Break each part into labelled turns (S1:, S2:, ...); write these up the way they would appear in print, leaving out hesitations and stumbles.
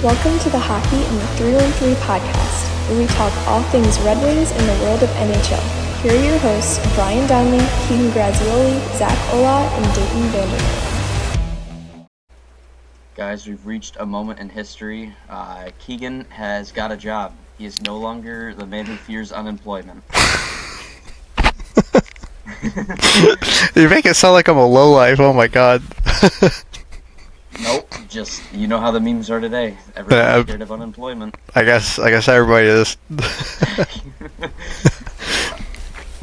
S1: Welcome to the Hockey in the 313 podcast, where we talk all things Red Wings in the world of NHL. Here are your hosts, Brian Donnelly, Keegan Grazioli, Zach Ola, and Dayton Vandermeer.
S2: Guys, we've reached a moment in history. Keegan has got a job. He is no longer the man who fears unemployment.
S3: You make it sound like I'm a lowlife. Oh my god.
S2: Nope, just, you know how the memes are today. Everyone's scared of unemployment.
S3: I guess everybody is.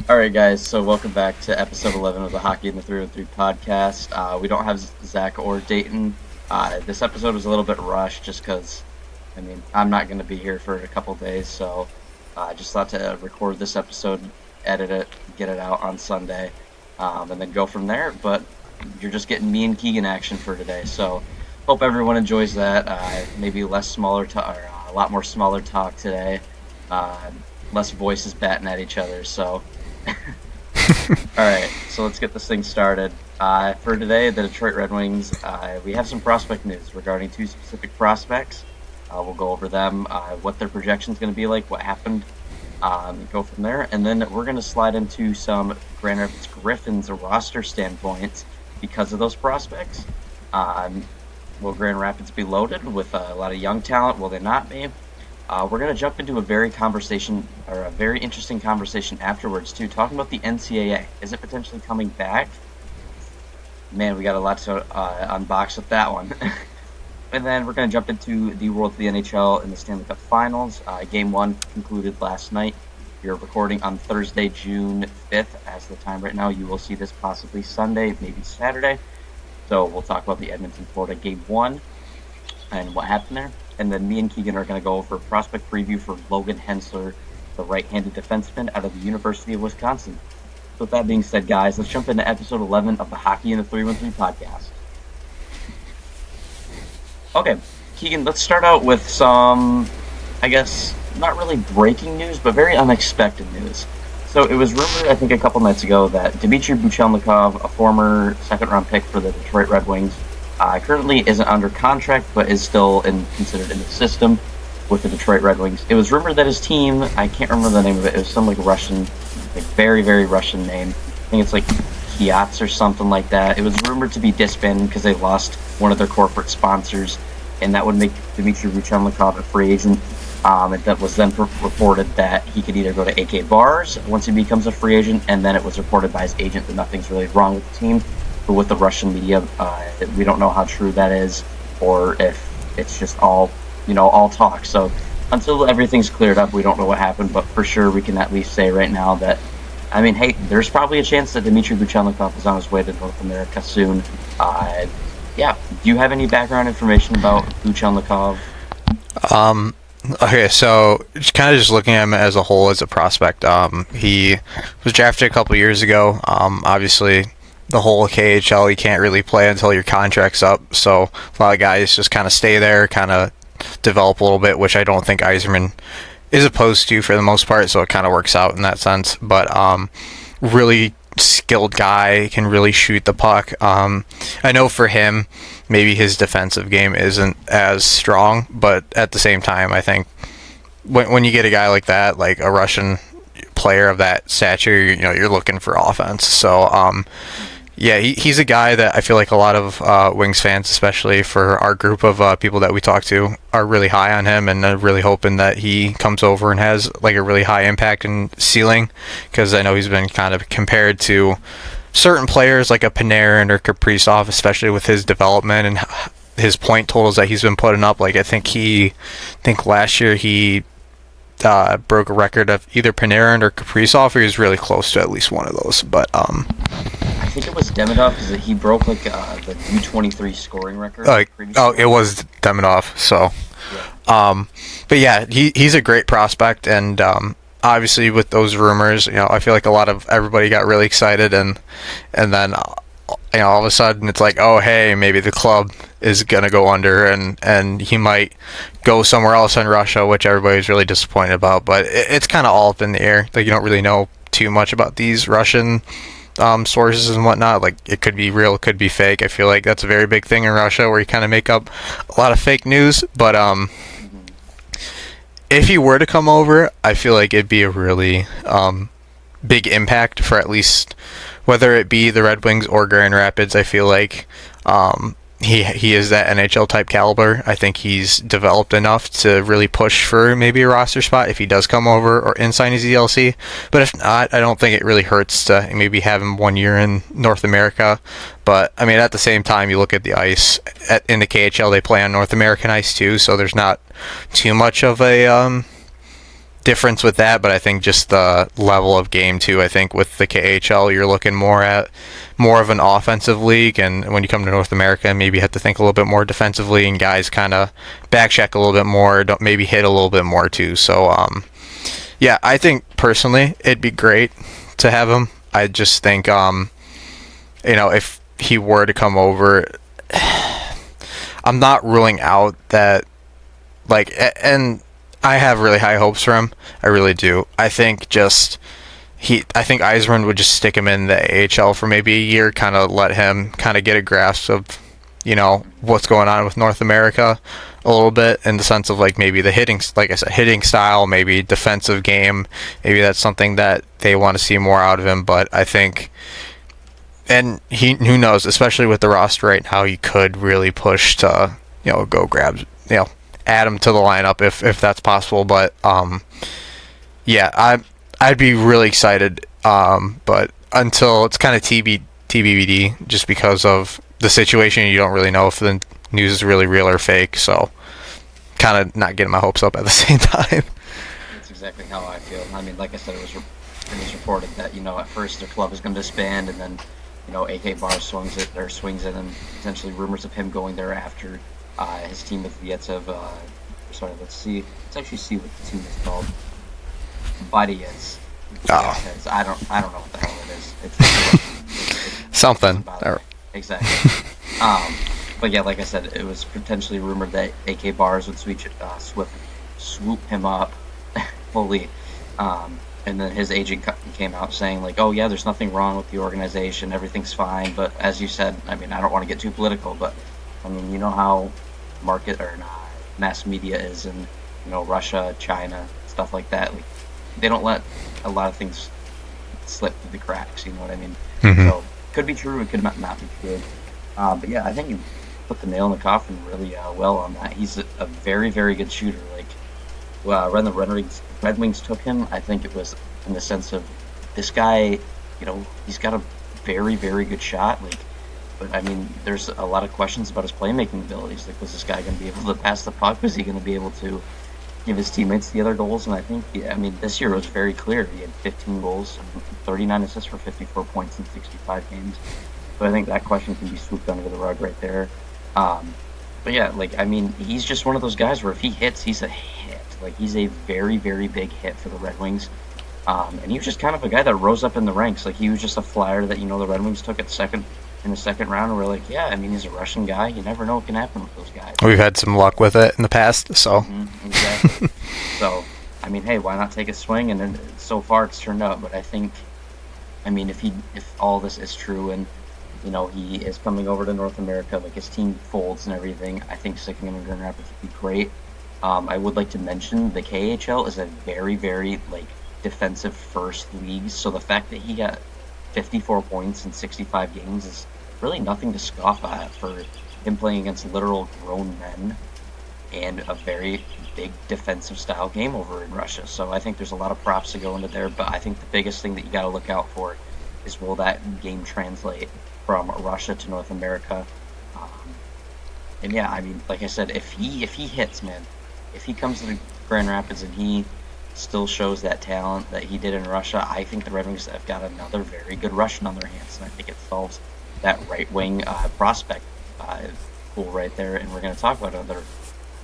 S2: Alright guys, so welcome back to episode 11 of the Hockey in the 313 podcast. We don't have Zach or Dayton. This episode was a little bit rushed just because, I'm not going to be here for a couple days, so I just thought to record this episode, edit it, get it out on Sunday, and then go from there. But you're just getting me and Keegan action for today, so hope everyone enjoys that. Maybe a lot more smaller talk today, less voices batting at each other. So, all right, so let's get this thing started. For today, the Detroit Red Wings, we have some prospect news regarding two specific prospects. We'll go over them, what their projection is going to be like, what happened, go from there, and then we're going to slide into some Grand Rapids Griffins roster standpoint because of those prospects. Will Grand Rapids be loaded with a lot of young talent? Will they not be? We're going to jump into a very interesting conversation afterwards too, talking about the NCAA. Is it potentially coming back? Man, we got a lot to unbox with that one. And then we're going to jump into the World of the NHL in the Stanley Cup Finals. Game 1 concluded last night. We're recording on Thursday, June 5th. As the time right now, you will see this possibly Sunday, maybe Saturday. So we'll talk about the Edmonton, Florida Game 1 and what happened there. And then me and Keegan are going to go over a prospect preview for Logan Hensler, the right-handed defenseman out of the University of Wisconsin. So with that being said, guys, let's jump into episode 11 of the Hockey in the 313 podcast. Okay, Keegan, let's start out with some, I guess, not really breaking news, but very unexpected news. So it was rumored, I think, a couple nights ago that Dmitri Buchelnikov, a former second-round pick for the Detroit Red Wings, currently isn't under contract, but is still considered in the system with the Detroit Red Wings. It was rumored that his team, I can't remember the name of it, it was some Russian, very, very Russian name. I think it's Kiiskinen or something like that. It was rumored to be disbanded because they lost one of their corporate sponsors, and that would make Dmitri Buchelnikov a free agent. That was then reported that he could either go to AK Bars once he becomes a free agent, and then it was reported by his agent that nothing's really wrong with the team. But with the Russian media, we don't know how true that is, or if it's just all talk. So until everything's cleared up, we don't know what happened. But for sure, we can at least say right now that, hey, there's probably a chance that Dmitri Buchelnikov is on his way to North America soon. Yeah. Do you have any background information about Buchelnikov?
S3: Okay, so just looking at him as a whole as a prospect, he was drafted a couple years ago. Obviously, the whole KHL, you can't really play until your contract's up, so a lot of guys just kind of stay there, kind of develop a little bit, which I don't think Yzerman is opposed to for the most part, so it kind of works out in that sense. But really skilled guy, can really shoot the puck. I know for him, maybe his defensive game isn't as strong, but at the same time, I think when you get a guy like that, like a Russian player of that stature, you're looking for offense. So yeah, he's a guy that I feel like a lot of Wings fans, especially for our group of people that we talk to, are really high on him, and really hoping that he comes over and has a really high impact and ceiling, because I know he's been kind of compared to certain players like a Panarin or Kaprizov, especially with his development and his point totals that he's been putting up. I think last year he broke a record of either Panarin or Kaprizov, or he was really close to at least one of those. But
S2: I think it was Demidov, because he broke the U23 scoring record.
S3: It was Demidov. So, yeah. But yeah, he's a great prospect, and obviously with those rumors, I feel like everybody got really excited, and then all of a sudden it's like, oh hey, maybe the club is gonna go under, and he might go somewhere else in Russia, which everybody's really disappointed about. But it's kind of all up in the air. You don't really know too much about these Russian sources and whatnot. Like, it could be real, it could be fake. I feel like that's a very big thing in Russia where you kind of make up a lot of fake news. But if he were to come over, I feel like it'd be a really big impact for at least whether it be the Red Wings or Grand Rapids. I feel like he is that NHL type caliber. I think he's developed enough to really push for maybe a roster spot if he does come over or sign his ELC. But if not, I don't think it really hurts to maybe have him 1 year in North America. But I mean, at the same time, you look at the ice in the KHL, they play on North American ice too, so there's not too much of a difference with that. But I think just the level of game too. I think with the KHL, you're looking more of an offensive league, and when you come to North America, maybe you have to think a little bit more defensively, and guys kind of back check a little bit more, don't maybe hit a little bit more too. So yeah, I think personally it'd be great to have him. I just think if he were to come over, I'm not ruling out that, like, and I have really high hopes for him. I really do. I think I think Yzerman would just stick him in the AHL for maybe a year, kind of let him kind of get a grasp of, what's going on with North America a little bit, in the sense of, like, maybe the hitting, like I said, hitting style, maybe defensive game. Maybe that's something that they want to see more out of him. But I think, and who knows, especially with the roster right now, he could really push to, go grab, add him to the lineup if that's possible. But yeah, I'd be really excited, but until it's kind of TBD, just because of the situation, you don't really know if the news is really real or fake, so kind of not getting my hopes up at the same time.
S2: That's exactly how I feel. I mean, like I said, it was reported that, at first their club is going to disband, and then, AK Bar swings it, and potentially rumors of him going there after his team with Vietsev. Let's actually see what the team is called. Badiets.
S3: Oh.
S2: I don't know what the hell it is. It's
S3: something.
S2: Exactly. But yeah, like I said, it was potentially rumored that AK Bars would swoop him up fully. And then his agent came out saying, like, oh yeah, there's nothing wrong with the organization, everything's fine. But as you said, I mean, I don't want to get too political, but I mean, you know how mass media is in, Russia, China, stuff like that. Like, they don't let a lot of things slip through the cracks, you know what I mean?
S3: Mm-hmm.
S2: So, could be true, it could not be true. But yeah, I think you put the nail in the coffin really well on that. He's a very, very good shooter. Like, when the Red Wings took him, I think it was in the sense of, this guy, he's got a very, very good shot. Like, but I mean, there's a lot of questions about his playmaking abilities. Like, was this guy going to be able to pass the puck? Was he going to be able to give his teammates the other goals? And I think, this year was very clear. He had 15 goals, 39 assists for 54 points in 65 games. So I think that question can be swooped under the rug right there. But yeah, like, I mean, he's just one of those guys where if he hits, he's a hit. Like, he's a very, very big hit for the Red Wings. And he was just kind of a guy that rose up in the ranks. Like, he was just a flyer that, the Red Wings took in the second round, and we're like, yeah, I mean, he's a Russian guy. You never know what can happen with those guys.
S3: We've had some luck with it in the past, so.
S2: Mm-hmm, exactly. So, I mean, hey, why not take a swing? And then so far it's turned out. But I think, I mean, if all this is true and, he is coming over to North America, like his team folds and everything, I think sticking him in Grand Rapids would be great. I would like to mention the KHL is a very, very, defensive first league. So the fact that he got 54 points in 65 games is really nothing to scoff at for him playing against literal grown men and a very big defensive style game over in Russia. So I think there's a lot of props to go into there, but I think the biggest thing that you got to look out for is, will that game translate from Russia to North America? And yeah, I mean, like I said, if he hits, man, if he comes to the Grand Rapids and he still shows that talent that he did in Russia, I think the Red Wings have got another very good Russian on their hands, and I think it solves that right wing prospect pool right there. And we're going to talk about another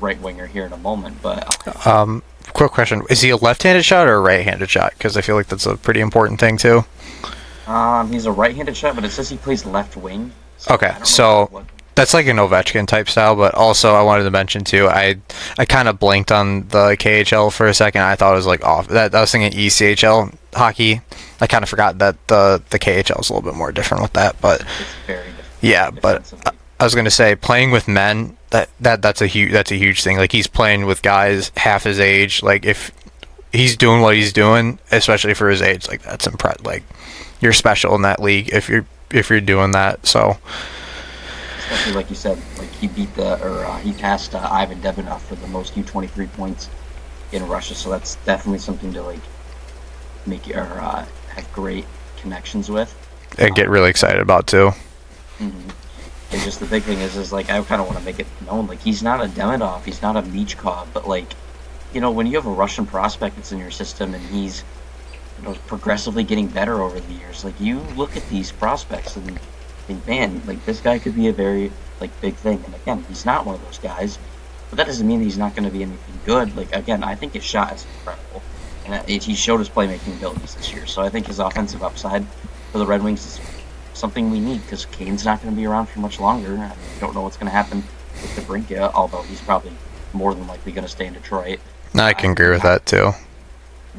S2: right winger here in a moment. But
S3: quick question: is he a left-handed shot or a right-handed shot? Because I feel like that's a pretty important thing too.
S2: He's a right-handed shot, but it says he plays left wing.
S3: So okay, so That's like an Ovechkin type style, but also I wanted to mention too, I kind of blinked on the KHL for a second. I thought it was like off. That I was thinking ECHL hockey. I kind of forgot that the KHL is a little bit more different with that, but
S2: It's very different.
S3: yeah. But I was gonna say playing with men that's a huge thing. Like he's playing with guys half his age. Like if he's doing what he's doing, especially for his age, like that's impressive. Like you're special in that league if you're doing that. So.
S2: Especially like you said, like he passed Ivan Devinov for the most U23 points in Russia, so that's definitely something to like make have great connections with
S3: And get really excited about too.
S2: Mm-hmm. And just the big thing is like I kind of want to make it known, like he's not a Demidov, he's not a Michkov, but like when you have a Russian prospect that's in your system and he's progressively getting better over the years, like you look at these prospects and think, man, like this guy could be a very like big thing. And again, he's not one of those guys, but that doesn't mean he's not going to be anything good. Like again, I think his shot is incredible, and he showed his playmaking abilities this year. So I think his offensive upside for the Red Wings is something we need because Kane's not going to be around for much longer. I don't know what's going to happen with DeBrincat, although he's probably more than likely going to stay in Detroit.
S3: I can agree with that too.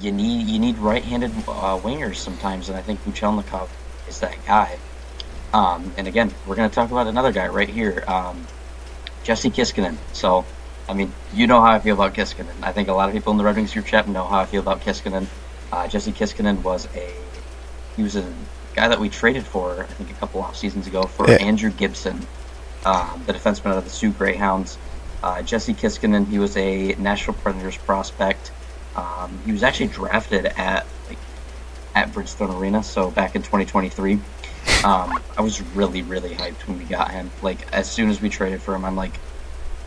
S2: You need right-handed wingers sometimes, and I think Buchelnikov is that guy. And again, we're going to talk about another guy right here, Jesse Kiiskinen. So, I mean, you know how I feel about Kiiskinen. I think a lot of people in the Red Wings group chat know how I feel about Kiiskinen. Jesse Kiiskinen was a guy that we traded for, I think, a couple off seasons ago for Andrew Gibson, the defenseman out of the Sioux Greyhounds. Jesse Kiiskinen, he was a Nashville Predators prospect. He was actually drafted at Bridgestone Arena, so back in 2023. I was really, really hyped when we got him. Like, as soon as we traded for him, I'm like,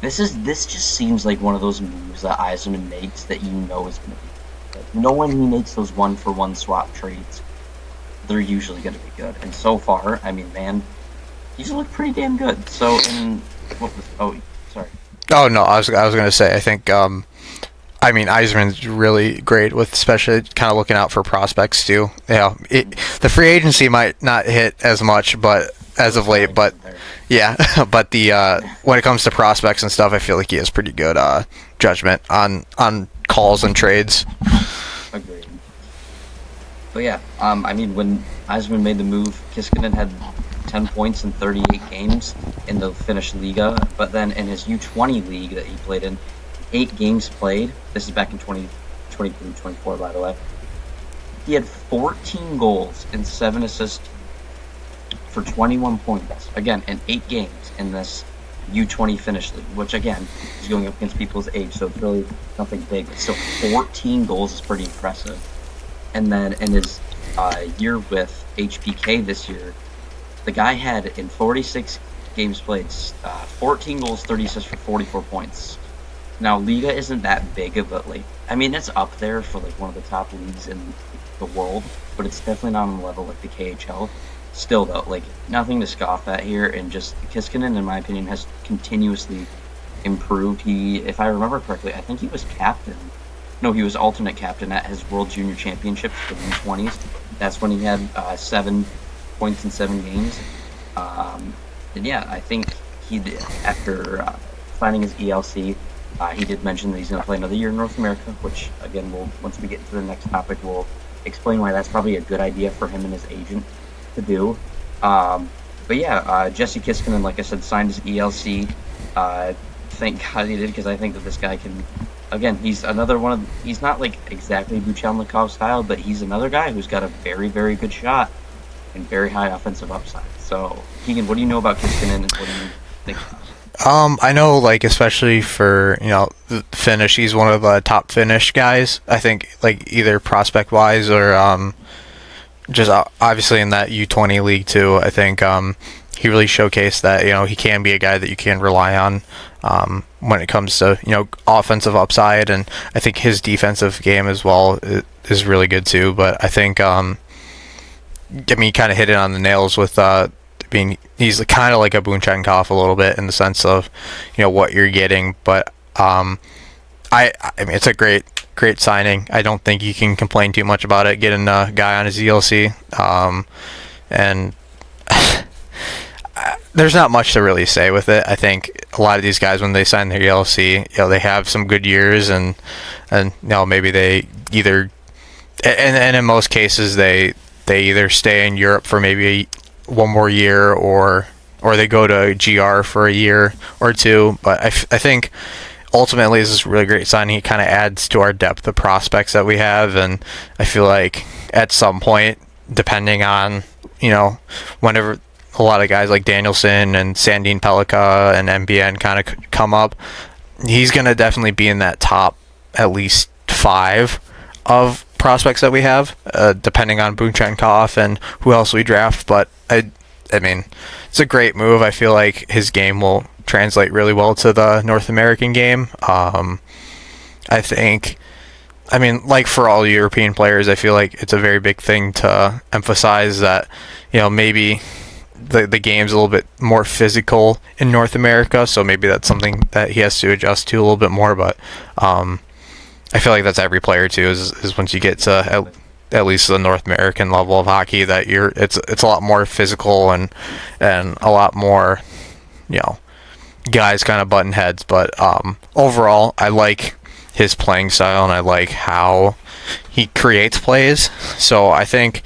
S2: this just seems like one of those moves that Yzerman makes that is going to be. Like, when he makes those one-for-one swap trades, they're usually going to be good. And so far, I mean, man, he's looked pretty damn good. So, sorry.
S3: Oh no, I was going to say, I think, Yzerman's really great with especially kind of looking out for prospects too. The free agency might not hit as much, but as of late, but yeah, but when it comes to prospects and stuff, I feel like he has pretty good judgment on calls and trades.
S2: Agreed. But yeah, when Yzerman made the move, Kiiskinen had 10 points in 38 games in the Finnish Liga, but then in his U20 league that he played in, 8 games played. This is back in 2023-24, by the way. He had 14 goals and 7 assists for 21 points. Again, in 8 games in this U20 Finnish league, which again is going up against people's age, so it's really nothing big. But still, 14 goals is pretty impressive. And then in his year with HPK this year, the guy had in 46 games played 14 goals, 30 assists for 44 points. Now, Liga isn't that big of a, it's up there for, one of the top leagues in the world, but it's definitely not on the level like the KHL. Still, though, nothing to scoff at here, and just Kiiskinen, in my opinion, has continuously improved. He, if I remember correctly, I think he was captain. No, he was alternate captain at his World Junior Championships for the U20s. That's when he had 7 points in 7 games. And yeah, I think after signing his ELC, he did mention that he's going to play another year in North America, which, again, once we get into the next topic, we'll explain why that's probably a good idea for him and his agent to do. But yeah, Jesse Kiiskinen, like I said, signed his ELC. Thank God he did, because I think that this guy can, again, he's another one he's not exactly Buchelnikov style, but he's another guy who's got a very, very good shot and very high offensive upside. So, Keegan, what do you know about Kiiskinen, and what do you think about him?
S3: I know, especially for, the Finnish, he's one of the top Finnish guys, I think, either prospect-wise or, just obviously in that U20 league, too. I think, he really showcased that, he can be a guy that you can rely on, when it comes to, offensive upside, and I think his defensive game as well is really good, too, but I think, he kind of hit it on the nails with, he's kind of like a Buchelnikov a little bit in the sense of, what you're getting. But I mean, it's a great signing. I don't think you can complain too much about it. Getting a guy on his ELC, and there's not much to really say with it. I think a lot of these guys, when they sign their ELC, they have some good years, and maybe they either, and in most cases they either stay in Europe for maybe one more year, or they go to GR for a year or two. But I think ultimately this is a really great signing. It kind of adds to our depth of prospects that we have, and I feel like at some point, depending on, whenever a lot of guys like Danielson and Sandin Pellikka and MBN kind of come up, he's going to definitely be in that top at least 5 of prospects that we have, depending on Buchelnikov and who else we draft. But I mean, it's a great move. I feel like his game will translate really well to the North American game. I think, like for all European players, I feel like it's a very big thing to emphasize that, maybe the game's a little bit more physical in North America, so maybe that's something that he has to adjust to a little bit more. But I feel like that's every player too, is once you get to at least the North American level of hockey, that it's a lot more physical and a lot more, guys kind of button heads. But overall, I like his playing style, and I like how he creates plays. So I think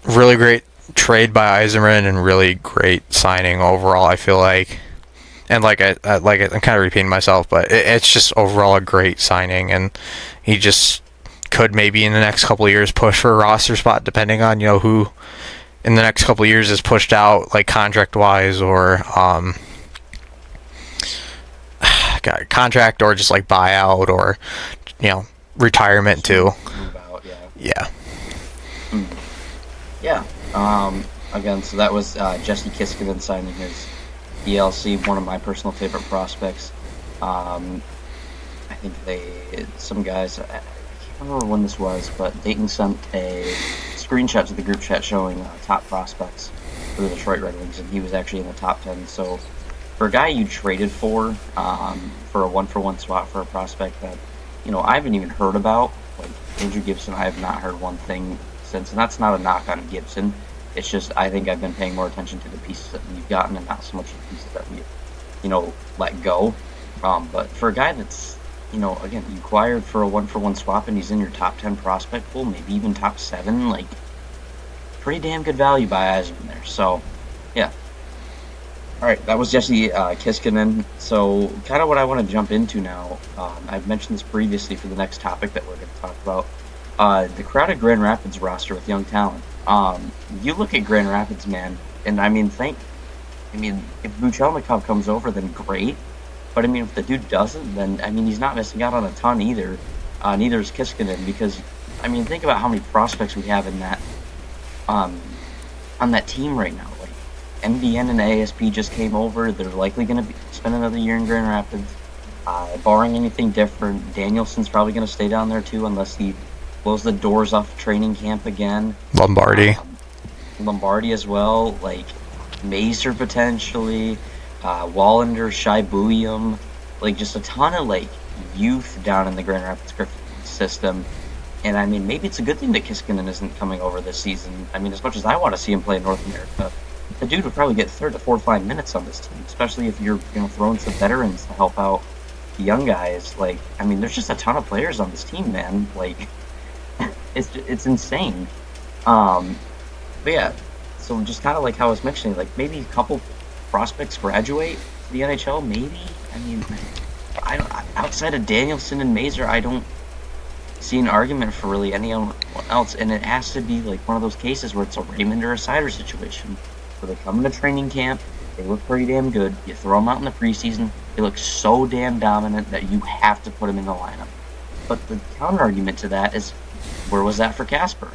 S3: really great trade by Yzerman and really great signing overall. I feel like, and I'm kind of repeating myself, but it's just overall a great signing, and he just could maybe in the next couple of years push for a roster spot, depending on who in the next couple of years is pushed out, like contract wise, or contract, or just like buyout, or retirement too.
S2: Move out,
S3: Yeah.
S2: Yeah. Again, so that was Jesse Kiiskinen signing his ELC, one of my personal favorite prospects. I think some guys, I can't remember when this was, but Dayton sent a screenshot to the group chat showing top prospects for the Detroit Red Wings, and he was actually in the top 10. So for a guy you traded for a 1-for-1 swap for a prospect that, I haven't even heard about, like Andrew Gibson, I have not heard one thing since, and that's not a knock on Gibson. It's just I think I've been paying more attention to the pieces that we've gotten and not so much the pieces that we, let go. But for a guy that's, again, you acquired for a 1-for-1 swap and he's in your top 10 prospect pool, maybe even top 7, like, pretty damn good value by Yzerman there. So, yeah. All right, that was Jesse Kiiskinen. So, kind of what I want to jump into now, I've mentioned this previously for the next topic that we're going to talk about. The crowded Grand Rapids roster with young talent. You look at Grand Rapids, man, and if Buchelnikov comes over, then great. But if the dude doesn't, then he's not missing out on a ton either. Neither is Kiiskinen, because think about how many prospects we have in that on that team right now. Like MBN and ASP just came over. They're likely going to spend another year in Grand Rapids. Barring anything different, Danielson's probably going to stay down there too, unless he blows the doors off training camp again. Lombardi as well, like Mazer potentially, Wallander, Shai Buium, like just a ton of like youth down in the Grand Rapids Griffins system. And maybe it's a good thing that Kiiskinen isn't coming over this season. As much as I want to see him play in North America, the dude would probably get 3 to 4 or 5 minutes on this team, especially if you're throwing some veterans to help out the young guys. Like, there's just a ton of players on this team, man. Like, it's insane. But yeah, so just kind of like how I was mentioning, like maybe a couple prospects graduate to the NHL, maybe. I don't, outside of Danielson and Mazer, I don't see an argument for really anyone else, and it has to be like one of those cases where it's a Raymond or a Sider situation, where they come into training camp, they look pretty damn good, you throw them out in the preseason, they look so damn dominant that you have to put them in the lineup. But the counter argument to that is, where was that for Casper?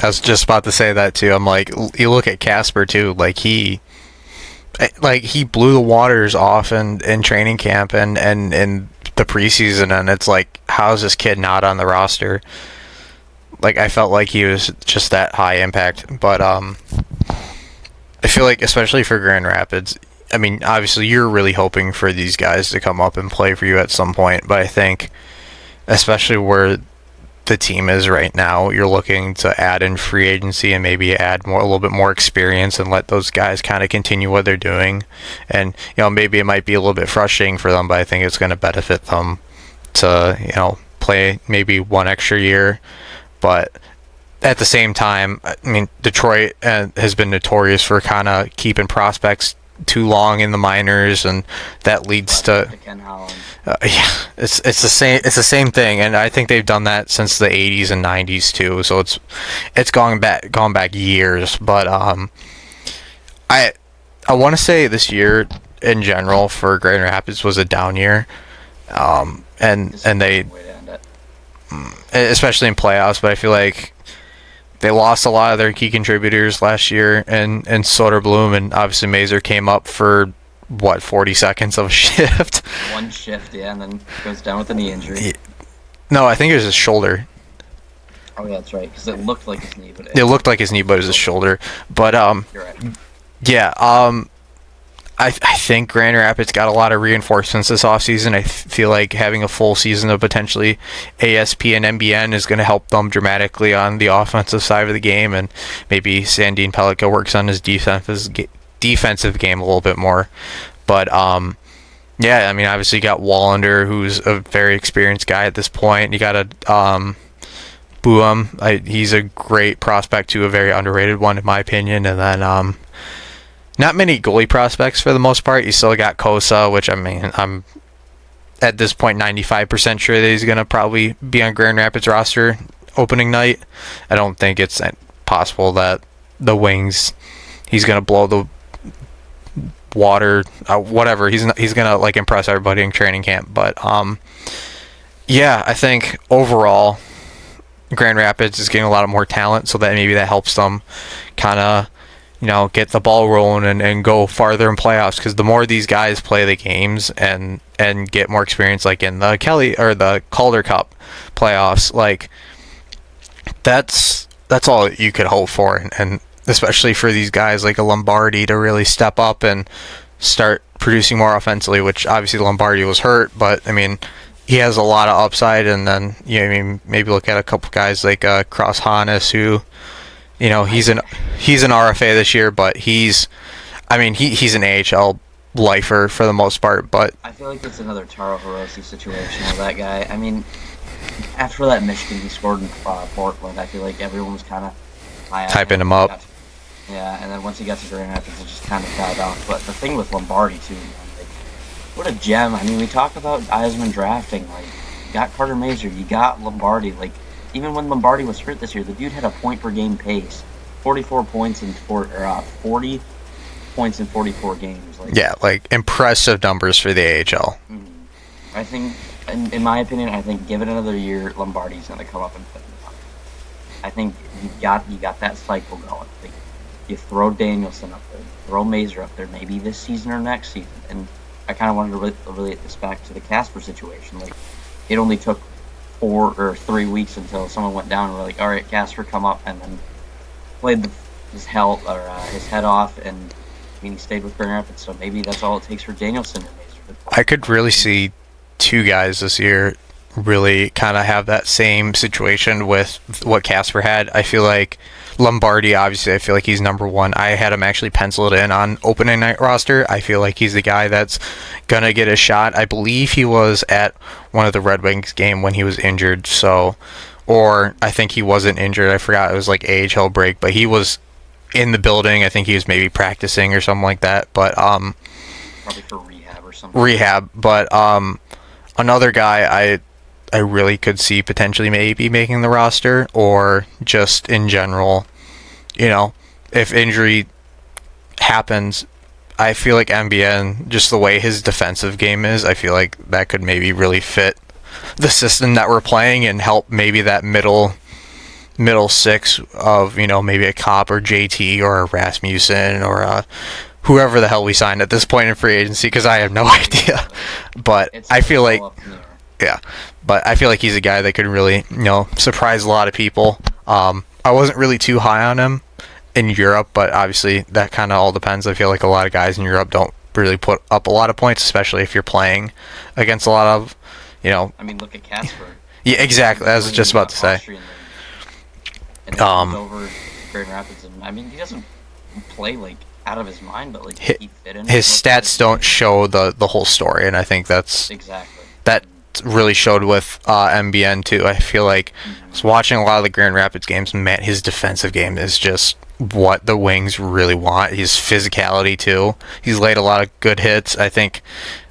S3: I was just about to say that too. I'm like, you look at Casper too, like he blew the waters off in training camp and in the preseason, and it's like, how is this kid not on the roster? Like, I felt like he was just that high impact. But I feel like, especially for Grand Rapids, obviously you're really hoping for these guys to come up and play for you at some point, but I think especially where the team is right now. You're looking to add in free agency and maybe add a little bit more experience and let those guys kind of continue what they're doing. And maybe it might be a little bit frustrating for them, but I think it's going to benefit them to play maybe one extra year. But at the same time, I mean, Detroit has been notorious for kind of keeping prospects too long in the minors, and that leads to
S2: Ken Holland.
S3: it's the same thing, and I think they've done that since the 80s and 90s too. So it's gone back years. But I want to say this year in general for Grand Rapids was a down year, and they, especially in playoffs. But I feel like they lost a lot of their key contributors last year, and Soderblom, and obviously Mazur came up for 40 seconds of a shift.
S2: One shift, yeah, and then goes down with a knee injury.
S3: No, I think it was his shoulder.
S2: Oh yeah, that's right, because it looked like his knee, but
S3: it looked like his knee, but it was his shoulder. But
S2: you're right.
S3: Yeah, I think Grand Rapids got a lot of reinforcements this offseason. I feel like having a full season of potentially ASP and MBN is going to help them dramatically on the offensive side of the game, and maybe Sandin Pellica works on his defensive game a little bit more. But yeah, I mean, obviously you got Wallander, who's a very experienced guy at this point. You got a Buam. He's a great prospect too, a very underrated one in my opinion. And then not many goalie prospects for the most part. You still got Kosa, which, I mean, I'm at this point 95% sure that he's going to probably be on Grand Rapids roster opening night. I don't think it's possible that the Wings, he's going to blow the water, whatever. He's going to like impress everybody in training camp. But yeah, I think overall Grand Rapids is getting a lot of more talent, so that maybe that helps them kind of get the ball rolling and go farther in playoffs, because the more these guys play the games and get more experience, like in the Kelly or the Calder Cup playoffs, like that's all you could hope for, and especially for these guys like a Lombardi to really step up and start producing more offensively, which obviously Lombardi was hurt, but I mean, he has a lot of upside. And then I mean, maybe look at a couple guys like Cross Hannes, who he's an RFA this year, but he's an AHL lifer for the most part. But
S2: I feel like it's another Taro Hirose situation with that guy. I mean, after that Michigan he scored in Portland, I feel like everyone was kind of
S3: hyping him up.
S2: Yeah, and then once he got to Grand Rapids, it just kind of died off. But the thing with Lombardi too, man, like, what a gem. I mean, we talk about Eisman drafting, like, you got Carter Mazur, you got Lombardi, like, even when Lombardi was hurt this year, the dude had a point-per-game pace. 44 points in 40 points in 44 games. Like,
S3: yeah, like, impressive numbers for the AHL.
S2: I think, in my opinion, give it another year, Lombardi's going to come up and fit in the top. I think you got that cycle going. Like, you throw Danielson up there, throw Mazur up there, maybe this season or next season. And I kind of wanted to relate this back to the Casper situation. Like, it only took 4 or 3 weeks until someone went down and we're like, all right, Casper, come up, and then played his head off, and I mean, he stayed with Grand Rapids, so maybe that's all it takes for Danielson.
S3: I could really see 2 guys this year really kind of have that same situation with what Casper had. I feel like Lombardi, obviously, I feel like he's number one. I had him actually penciled in on opening night roster. I feel like he's the guy that's going to get a shot. I believe he was at one of the Red Wings game when he was injured, or I think he wasn't injured. I forgot, it was like AHL break, but he was in the building. I think he was maybe practicing or something like that. But
S2: probably for rehab or something.
S3: But another guy I really could see potentially maybe making the roster, or just in general, if injury happens, I feel like MBN, just the way his defensive game is, I feel like that could maybe really fit the system that we're playing and help maybe that middle six of, maybe a Kopp or JT or a Rasmussen or whoever the hell we signed at this point in free agency, because I have no idea. But I feel like, but I feel like he's a guy that could really, surprise a lot of people. I wasn't really too high on him in Europe, but obviously that kind of all depends. I feel like a lot of guys in Europe don't really put up a lot of points, especially if you're playing against a lot of,
S2: I mean, look at Casper.
S3: Yeah, exactly. I was just about to say.
S2: And he comes over Grand Rapids, and I mean, he doesn't play like out of his mind, but like he fit in.
S3: His stats don't show the whole story, and I think that's
S2: exactly
S3: that really showed with MBN too. I feel like I was watching a lot of the Grand Rapids games. Man, his defensive game is just what the Wings really want. His physicality too. He's laid a lot of good hits. I think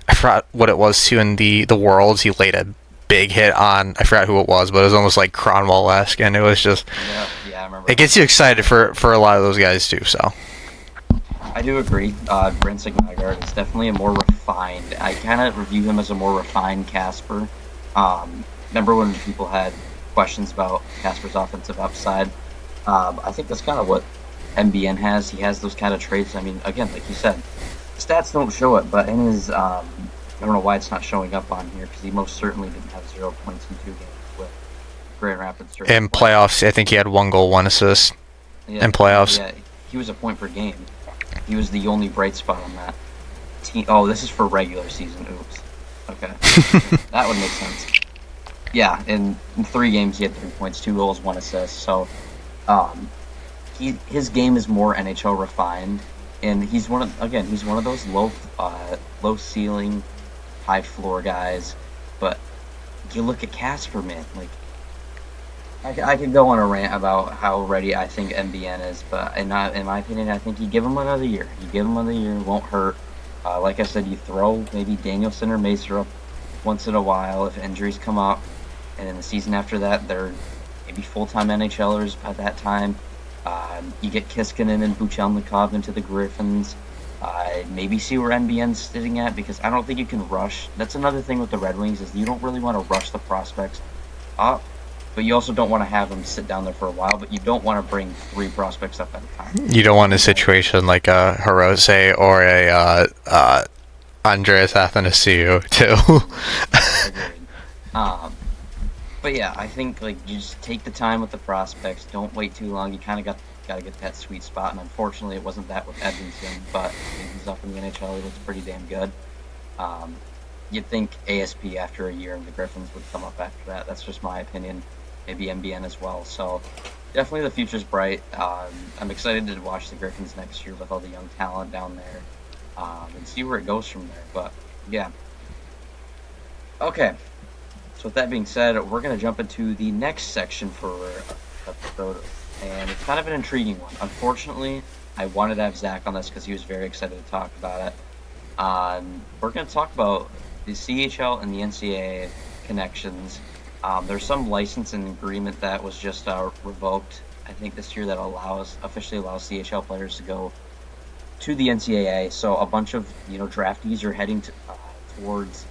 S3: I forgot what it was too in the Worlds. He laid a big hit on, I forgot who it was, but it was almost like Cronwall-esque, and it was just
S2: yeah, I remember.
S3: It gets you excited for a lot of those guys too. So
S2: I do agree. Brent Nygaard is definitely a more refined. I kind of review him as a more refined Casper. Remember when people had questions about Casper's offensive upside? I think that's kind of what MBN has. He has those kind of traits. I mean, again, like you said, stats don't show it, but in his, I don't know why it's not showing up on here, because he most certainly didn't have 0 points in 2 games with Grand Rapids.
S3: In playoffs, I think he had 1 goal, 1 assist in playoffs.
S2: Yeah, he was a point per game. He was the only bright spot on that team. Oh, this is for regular season. Oops. Okay. That would make sense. Yeah, in 3 games he had 3 points, 2 goals, 1 assist. So, his game is more NHL refined, and he's one of those low ceiling, high floor guys. But you look at Casper, man. Like, I could go on a rant about how ready I think MBN is, but in my opinion, I think you give him another year. It won't hurt. Like I said, you throw maybe Danielson or Macer up once in a while if injuries come up, and in the season after that, they're maybe full-time NHLers by that time. You get Kiiskinen and Buchelnikov into the Griffins. Maybe see where MBN's sitting at, because I don't think you can rush. That's another thing with the Red Wings, is you don't really want to rush the prospects up. But you also don't want to have them sit down there for a while, but you don't want to bring 3 prospects up at a time. You
S3: don't want a situation like a Hirose or a Andreas Athanasiou, too.
S2: Agreed. But yeah, I think like you just take the time with the prospects. Don't wait too long. You kind of got to get that sweet spot, and unfortunately it wasn't that with Edmonton, but he's up in the NHL. He looks pretty damn good. You'd think ASP after a year in the Griffins would come up after that. That's just my opinion. Maybe MBN as well. So definitely the future's bright. I'm excited to watch the Griffins next year with all the young talent down there, and see where it goes from there. But yeah. Okay. So with that being said, we're going to jump into the next section for episode, and it's kind of an intriguing one. Unfortunately, I wanted to have Zach on this because he was very excited to talk about it. We're going to talk about the CHL and the NCAA connections. There's some licensing agreement that was just revoked, I think, this year that officially allows CHL players to go to the NCAA. So a bunch of draftees are heading towards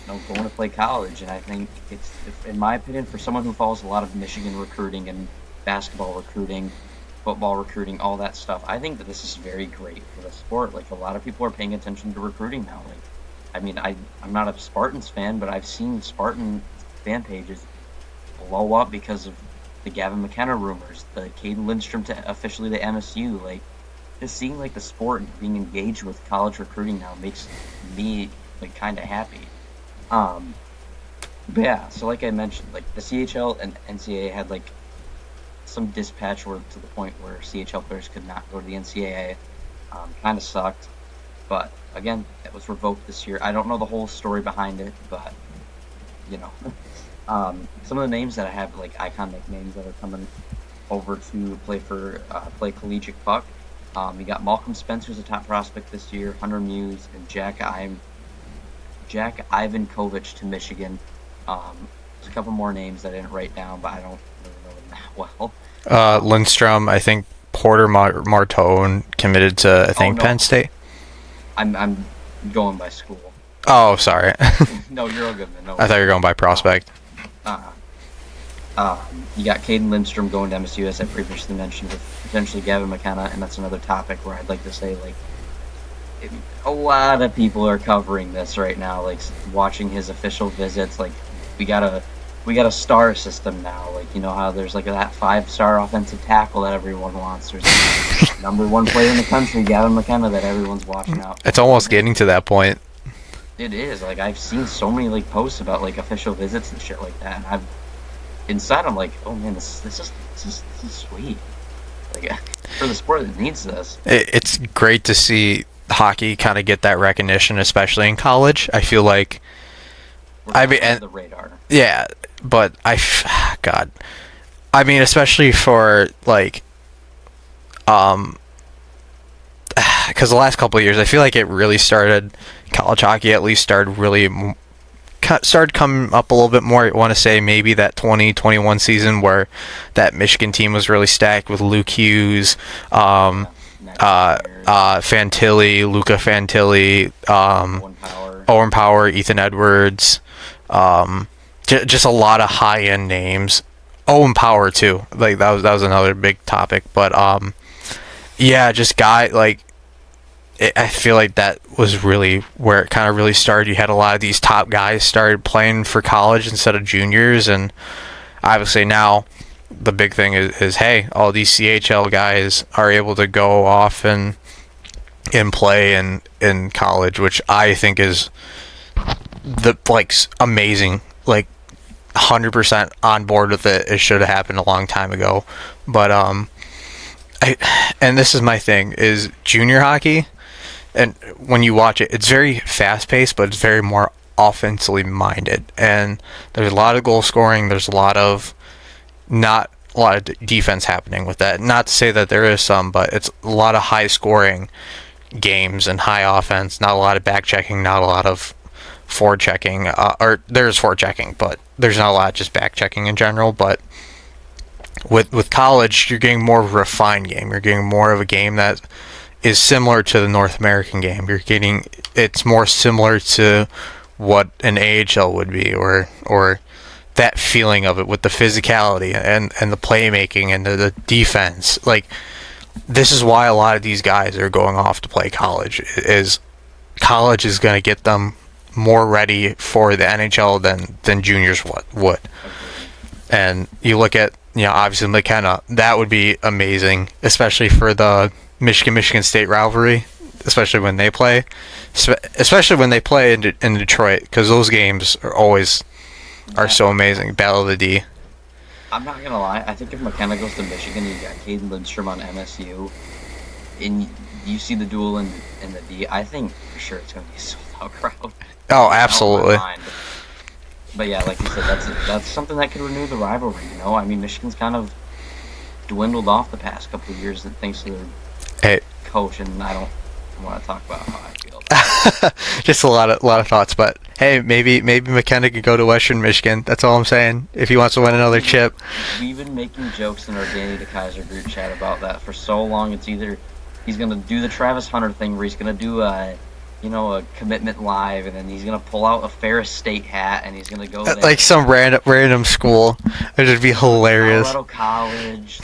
S2: going to play college, and I think it's, in my opinion, for someone who follows a lot of Michigan recruiting and basketball recruiting, football recruiting, all that stuff, I think that this is very great for the sport. Like, a lot of people are paying attention to recruiting now. Like, I mean, I'm not a Spartans fan, but I've seen Spartan fan pages blow up because of the Gavin McKenna rumors, the Caden Lindstrom to officially to MSU. Like, just seeing like the sport being engaged with college recruiting now makes me like kind of happy. But yeah, so like I mentioned, like the CHL and NCAA had like some dispatch where to the point where CHL players could not go to the NCAA. Kind of sucked, but again, it was revoked this year. I don't know the whole story behind it, but some of the names that I have, like iconic names that are coming over to play collegiate puck. You got Malcolm Spence, who's a top prospect this year, Hunter Muse, and Jack Ivankovich to Michigan. There's a couple more names that I didn't write down, but I don't really know them that well.
S3: Lindstrom, I think Porter Martone committed to, I think, Penn State.
S2: I'm going by school.
S3: Oh, sorry.
S2: No, you're all good, man. No,
S3: I thought you were going by prospect.
S2: You got Caden Lindstrom going to MSU, as I previously mentioned, with potentially Gavin McKenna, and that's another topic where I'd like to say, like, a lot of people are covering this right now, like watching his official visits. Like, we got a star system now. Like, how there's like that 5-star offensive tackle that everyone wants. There's number 1 player in the country, Gavin McKenna, that everyone's watching out.
S3: It's almost getting to that point.
S2: It is. Like, I've seen so many, like, posts about, like, official visits and shit like that, and inside I'm like, oh man, this is sweet. Like, for the sport that needs this.
S3: It's great to see hockey kind of get that recognition, especially in college. I feel like,
S2: I mean, the radar.
S3: Yeah, but God, I mean, especially for like, because the last couple of years, I feel like it really started. College hockey at least started coming up a little bit more. I want to say maybe that 2021 season where that Michigan team was really stacked with Luke Hughes, Fantilli, Luca Fantilli, Owen Power, Ethan Edwards, just a lot of high-end names. Owen Power too, like that was another big topic. But yeah, just I feel like that was really where it kind of really started. You had a lot of these top guys started playing for college instead of juniors, and obviously now the big thing is hey, all these CHL guys are able to go off and play in college, which I think is amazing. Like 100% on board with it. It should have happened a long time ago, but and this is my thing is junior hockey. And when you watch it, it's very fast-paced, but it's very more offensively minded. And there's a lot of goal scoring. There's not a lot of defense happening with that. Not to say that there is some, but it's a lot of high-scoring games and high offense. Not a lot of back-checking. Not a lot of forechecking. Or there's forechecking, but there's not a lot of just back-checking in general. But with college, you're getting more of a refined game. You're getting more of a game that is similar to the North American game. It's more similar to what an AHL would be, or that feeling of it with the physicality and the playmaking and the defense. Like, this is why a lot of these guys are going off to play college. College is going to get them more ready for the NHL than juniors would. And you look at, obviously McKenna, that would be amazing, especially for the Michigan State rivalry, especially when they play in Detroit, because those games are so amazing. Battle of the D.
S2: I'm not gonna lie, I think if McKenna goes to Michigan, you got Caden Lindstrom on MSU, and you see the duel in the D, I think for sure it's gonna be a sold-out crowd.
S3: Oh, absolutely.
S2: But yeah, like you said, that's something that could renew the rivalry. I mean, Michigan's kind of dwindled off the past couple of years thanks to their coach, and I don't want to talk about how I feel.
S3: Just a lot of thoughts, but hey, maybe McKenna could go to Western Michigan. That's all I'm saying. If he wants to win another chip.
S2: We've been making jokes in our Danny DeKaiser group chat about that for so long. It's either he's gonna do the Travis Hunter thing, where he's gonna do a commitment live, and then he's gonna pull out a Ferris State hat, and he's gonna go there.
S3: Like some random school. It would be hilarious.
S2: Colorado College.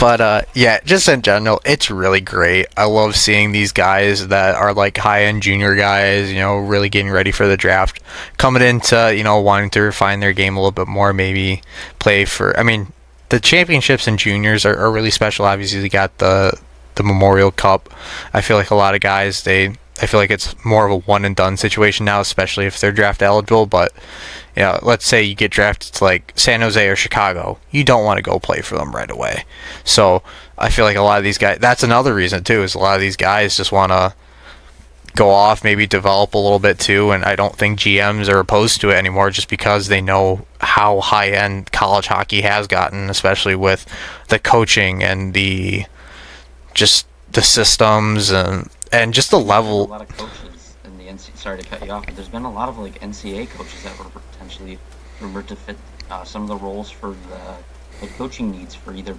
S3: But yeah, just in general, it's really great. I love seeing these guys that are like high-end junior guys, really getting ready for the draft, coming into, wanting to refine their game a little bit more, maybe play for, I mean, the championships in juniors are really special. Obviously, you got the Memorial Cup. I feel like a lot of guys, I feel like it's more of a one-and-done situation now, especially if they're draft eligible, but let's say you get drafted to like San Jose or Chicago, you don't want to go play for them right away. So I feel like a lot of these guys, that's another reason too, is a lot of these guys just want to go off, maybe develop a little bit too, and I don't think GMs are opposed to it anymore, just because they know how high-end college hockey has gotten, especially with the coaching and the systems and just the level.
S2: A lot of coaches in the NCAA. Sorry to cut you off, but there's been a lot of like NCAA coaches that were potentially rumored to fit some of the roles for the coaching needs for either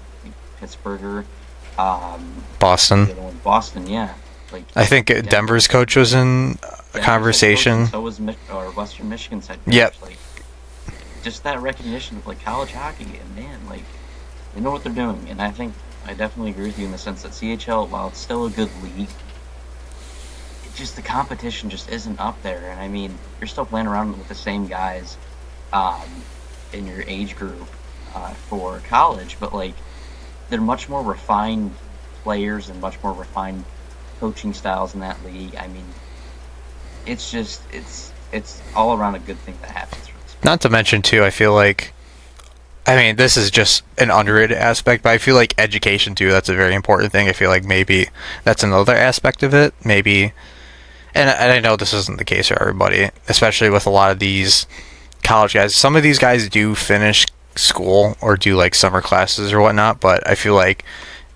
S2: Pittsburgh or
S3: Boston.
S2: Boston, yeah. Like
S3: I think Denver's coach was in a conversation.
S2: So was Western Michigan's head coach.
S3: Yep.
S2: Like, just that recognition of like college hockey, and man, like they know what they're doing, and I think I definitely agree with you in the sense that CHL, while it's still a good league, the competition just isn't up there. And I mean, you're still playing around with the same guys in your age group for college, but like they're much more refined players and much more refined coaching styles in that league. I mean, it's just it's all around a good thing that happens.
S3: Not to mention too, I feel like, I mean, this is just an underrated aspect, but I feel like education too, that's a very important thing. I feel like maybe that's another aspect of it. Maybe, and I know this isn't the case for everybody, especially with a lot of these college guys. Some of these guys do finish school or do like summer classes or whatnot, but I feel like,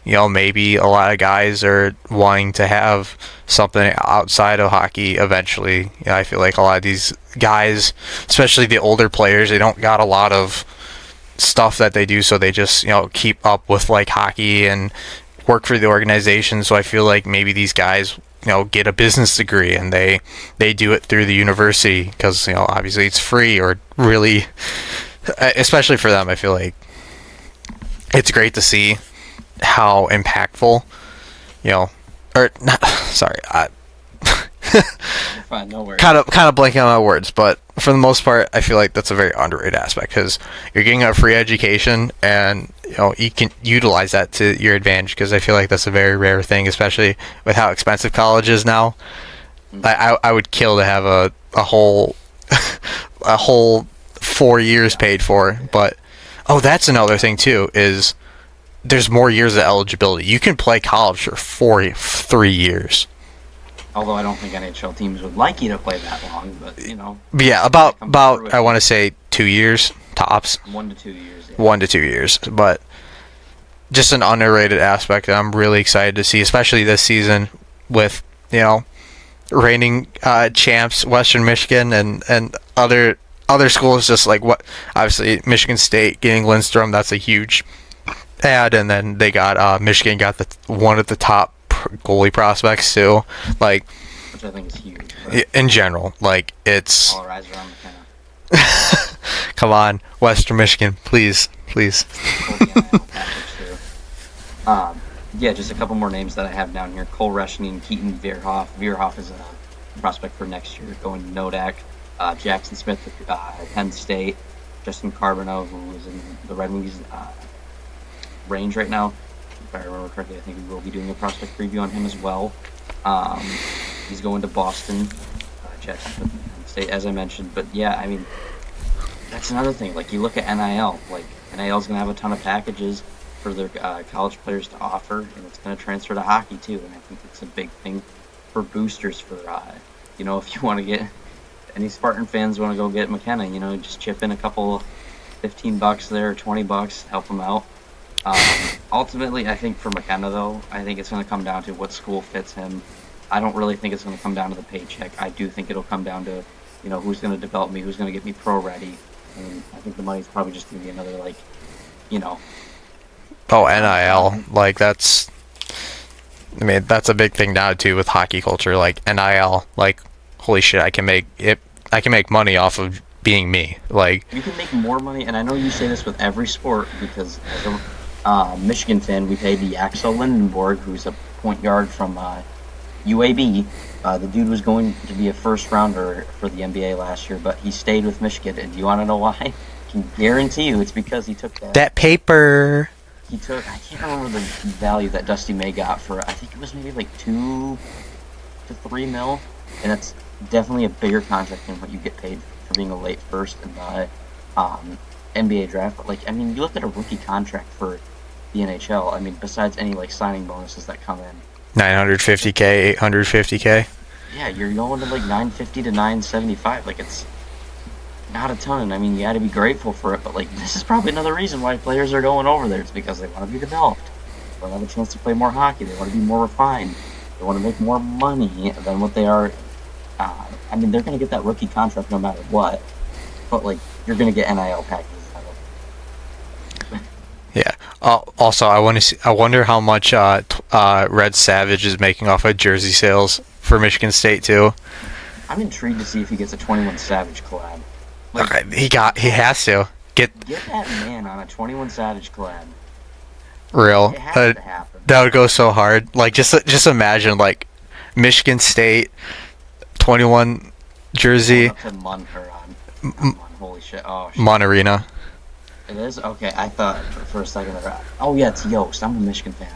S3: you know, maybe a lot of guys are wanting to have something outside of hockey eventually. You know, I feel like a lot of these guys, especially the older players, they don't got a lot of stuff that they do, so they just, you know, keep up with like hockey and work for the organization. So I feel like maybe these guys, you know, get a business degree and they do it through the university because, you know, obviously it's free, or really, especially for them, I feel like it's great to see how impactful, you know, or not, sorry,
S2: Fine, no worries.
S3: kind of blanking on my words, but for the most part, I feel like that's a very underrated aspect because you're getting a free education, and you know you can utilize that to your advantage. Because I feel like that's a very rare thing, especially with how expensive college is now. I would kill to have a whole a whole 4 years paid for, but that's another thing too, is there's more years of eligibility. You can play college for 3 years.
S2: Although I don't think NHL teams would like you to play that long, but you know.
S3: But yeah, about I want to say 2 years tops.
S2: 1 to 2 years. Yeah.
S3: 1 to 2 years, but just an underrated aspect that I'm really excited to see, especially this season with, you know, reigning champs Western Michigan and other schools, just like what obviously Michigan State getting Lindstrom, that's a huge add, and then they got Michigan got one of the top goalie prospects too, like,
S2: which I think is huge.
S3: In general, like, it's
S2: all eyes around McKenna.
S3: Come on, Western Michigan, please.
S2: Yeah, just a couple more names that I have down here: Cole Reshnin, Keaton Vierhoff. Vierhoff is a prospect for next year, going to Nodak. Jackson Smith at Penn State. Justin Carbonneau, who is in the Red Wings range right now. If I remember correctly, I think we will be doing a prospect preview on him as well. He's going to Boston. Jackson Smith at Penn State, as I mentioned. But yeah, I mean, that's another thing. Like, you look at NIL. Like, NIL is going to have a ton of packages for their college players to offer, and it's going to transfer to hockey too. And I think it's a big thing for boosters for, you know, if you want to get any Spartan fans want to go get McKenna, you know, just chip in a couple $15 there, $20, help them out. Ultimately, I think for McKenna, though, I think it's going to come down to what school fits him. I don't really think it's going to come down to the paycheck. I do think it'll come down to, you know, who's going to develop me, who's going to get me pro ready. And I think the money's probably just going to be another, like, you know.
S3: Oh, NIL. Like, that's a big thing now, too, with hockey culture. Like, NIL, like, holy shit, I can make money off of being me. Like,
S2: you can make more money, and I know you say this with every sport, because as a Michigan fan, we paid the Axel Lindenborg, who's a point guard from UAB. The dude was going to be a first rounder for the NBA last year, but he stayed with Michigan. And do you want to know why? I can guarantee you it's because he took
S3: that paper.
S2: I can't remember the value that Dusty May got for, I think it was maybe like $2 to $3 million, and that's definitely a bigger contract than what you get paid for being a late first in the NBA draft. But, like, I mean, you look at a rookie contract for the NHL. I mean, besides any, like, signing bonuses that come in,
S3: $950K, $850K.
S2: Yeah, you're going to like $950 to $975. Like, it's not a ton. I mean, you got to be grateful for it, but like, this is probably another reason why players are going over there. It's because they want to be developed. They want to have a chance to play more hockey. They want to be more refined. They want to make more money than what they are. I mean, they're going to get that rookie contract no matter what, but like, you're going to get NIL packages.
S3: Yeah. Also, I wonder how much Red Savage is making off of jersey sales for Michigan State too.
S2: I'm intrigued to see if he gets a 21 Savage collab.
S3: Like, okay, he has to get
S2: that man on a 21 Savage collab.
S3: Real.
S2: It has to happen.
S3: That would go so hard. Like, just imagine, like, Michigan State 21 jersey.
S2: Up to holy shit! Oh, shit.
S3: Mon Arena.
S2: It is? Okay, I thought for a second oh yeah, it's Yost. I'm a Michigan fan.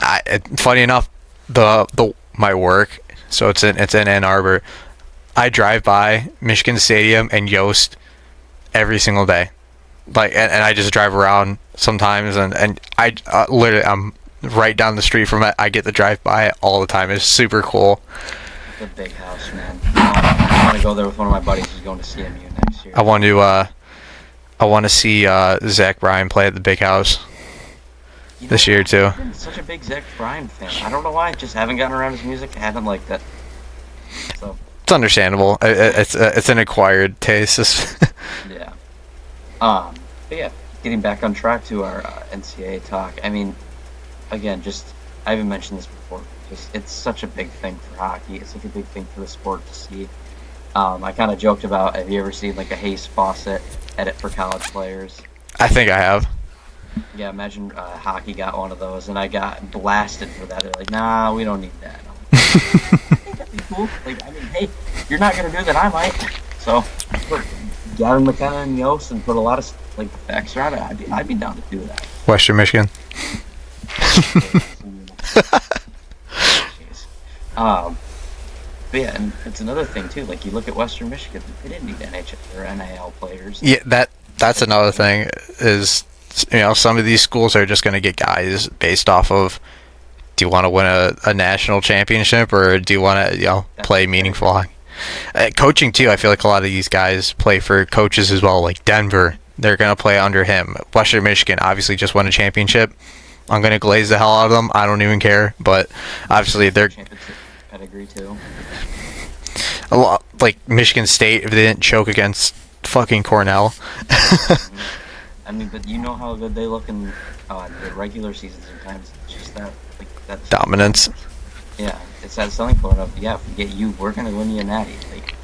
S2: I don't.
S3: Funny enough, my work, so it's in Ann Arbor. I drive by Michigan Stadium and Yost every single day. And I just drive around sometimes, and I literally, I'm right down the street from it. I get to drive by it all the time. It's super cool.
S2: It's a big house, man. I want to go there with one of my buddies who's going to CMU next year.
S3: I want to see Zach Bryan play at the big house this year too.
S2: I've been such a big Zach Bryan fan. I don't know why. I just haven't gotten around his music. I haven't liked it. So
S3: it's understandable. It's an acquired taste.
S2: yeah. But yeah, getting back on track to our NCAA talk. I mean, again, I haven't mentioned this before. It's such a big thing for hockey. It's such a big thing for the sport to see. I kind of joked about, have you ever seen like a Hayes Fawcett edit for college players?
S3: I think I have.
S2: Yeah, imagine hockey got one of those, and I got blasted for that. They're like, nah, we don't need that. I think that'd be cool. Like, I mean, hey, you're not going to do that, I might. So, put Gavin McKenna and Yost and put a lot of like facts around it. I'd be down to do that.
S3: Western Michigan.
S2: But yeah, and it's another thing too. Like you look at Western Michigan, they didn't need NHL or NIL players.
S3: Yeah, that's another thing. Is some of these schools are just going to get guys based off of, do you want to win a national championship or do you want to play meaningful hockey? Coaching too. I feel like a lot of these guys play for coaches as well. Like Denver, they're going to play under him. Western Michigan obviously just won a championship. I'm going to glaze the hell out of them. I don't even care. But obviously they're
S2: pedigree too.
S3: A lot like Michigan State if they didn't choke against fucking Cornell.
S2: I mean, but you know how good they look in the regular season sometimes. It's just that
S3: dominance.
S2: Yeah, it's that selling point of, if we get you, we're gonna win you a natty. Like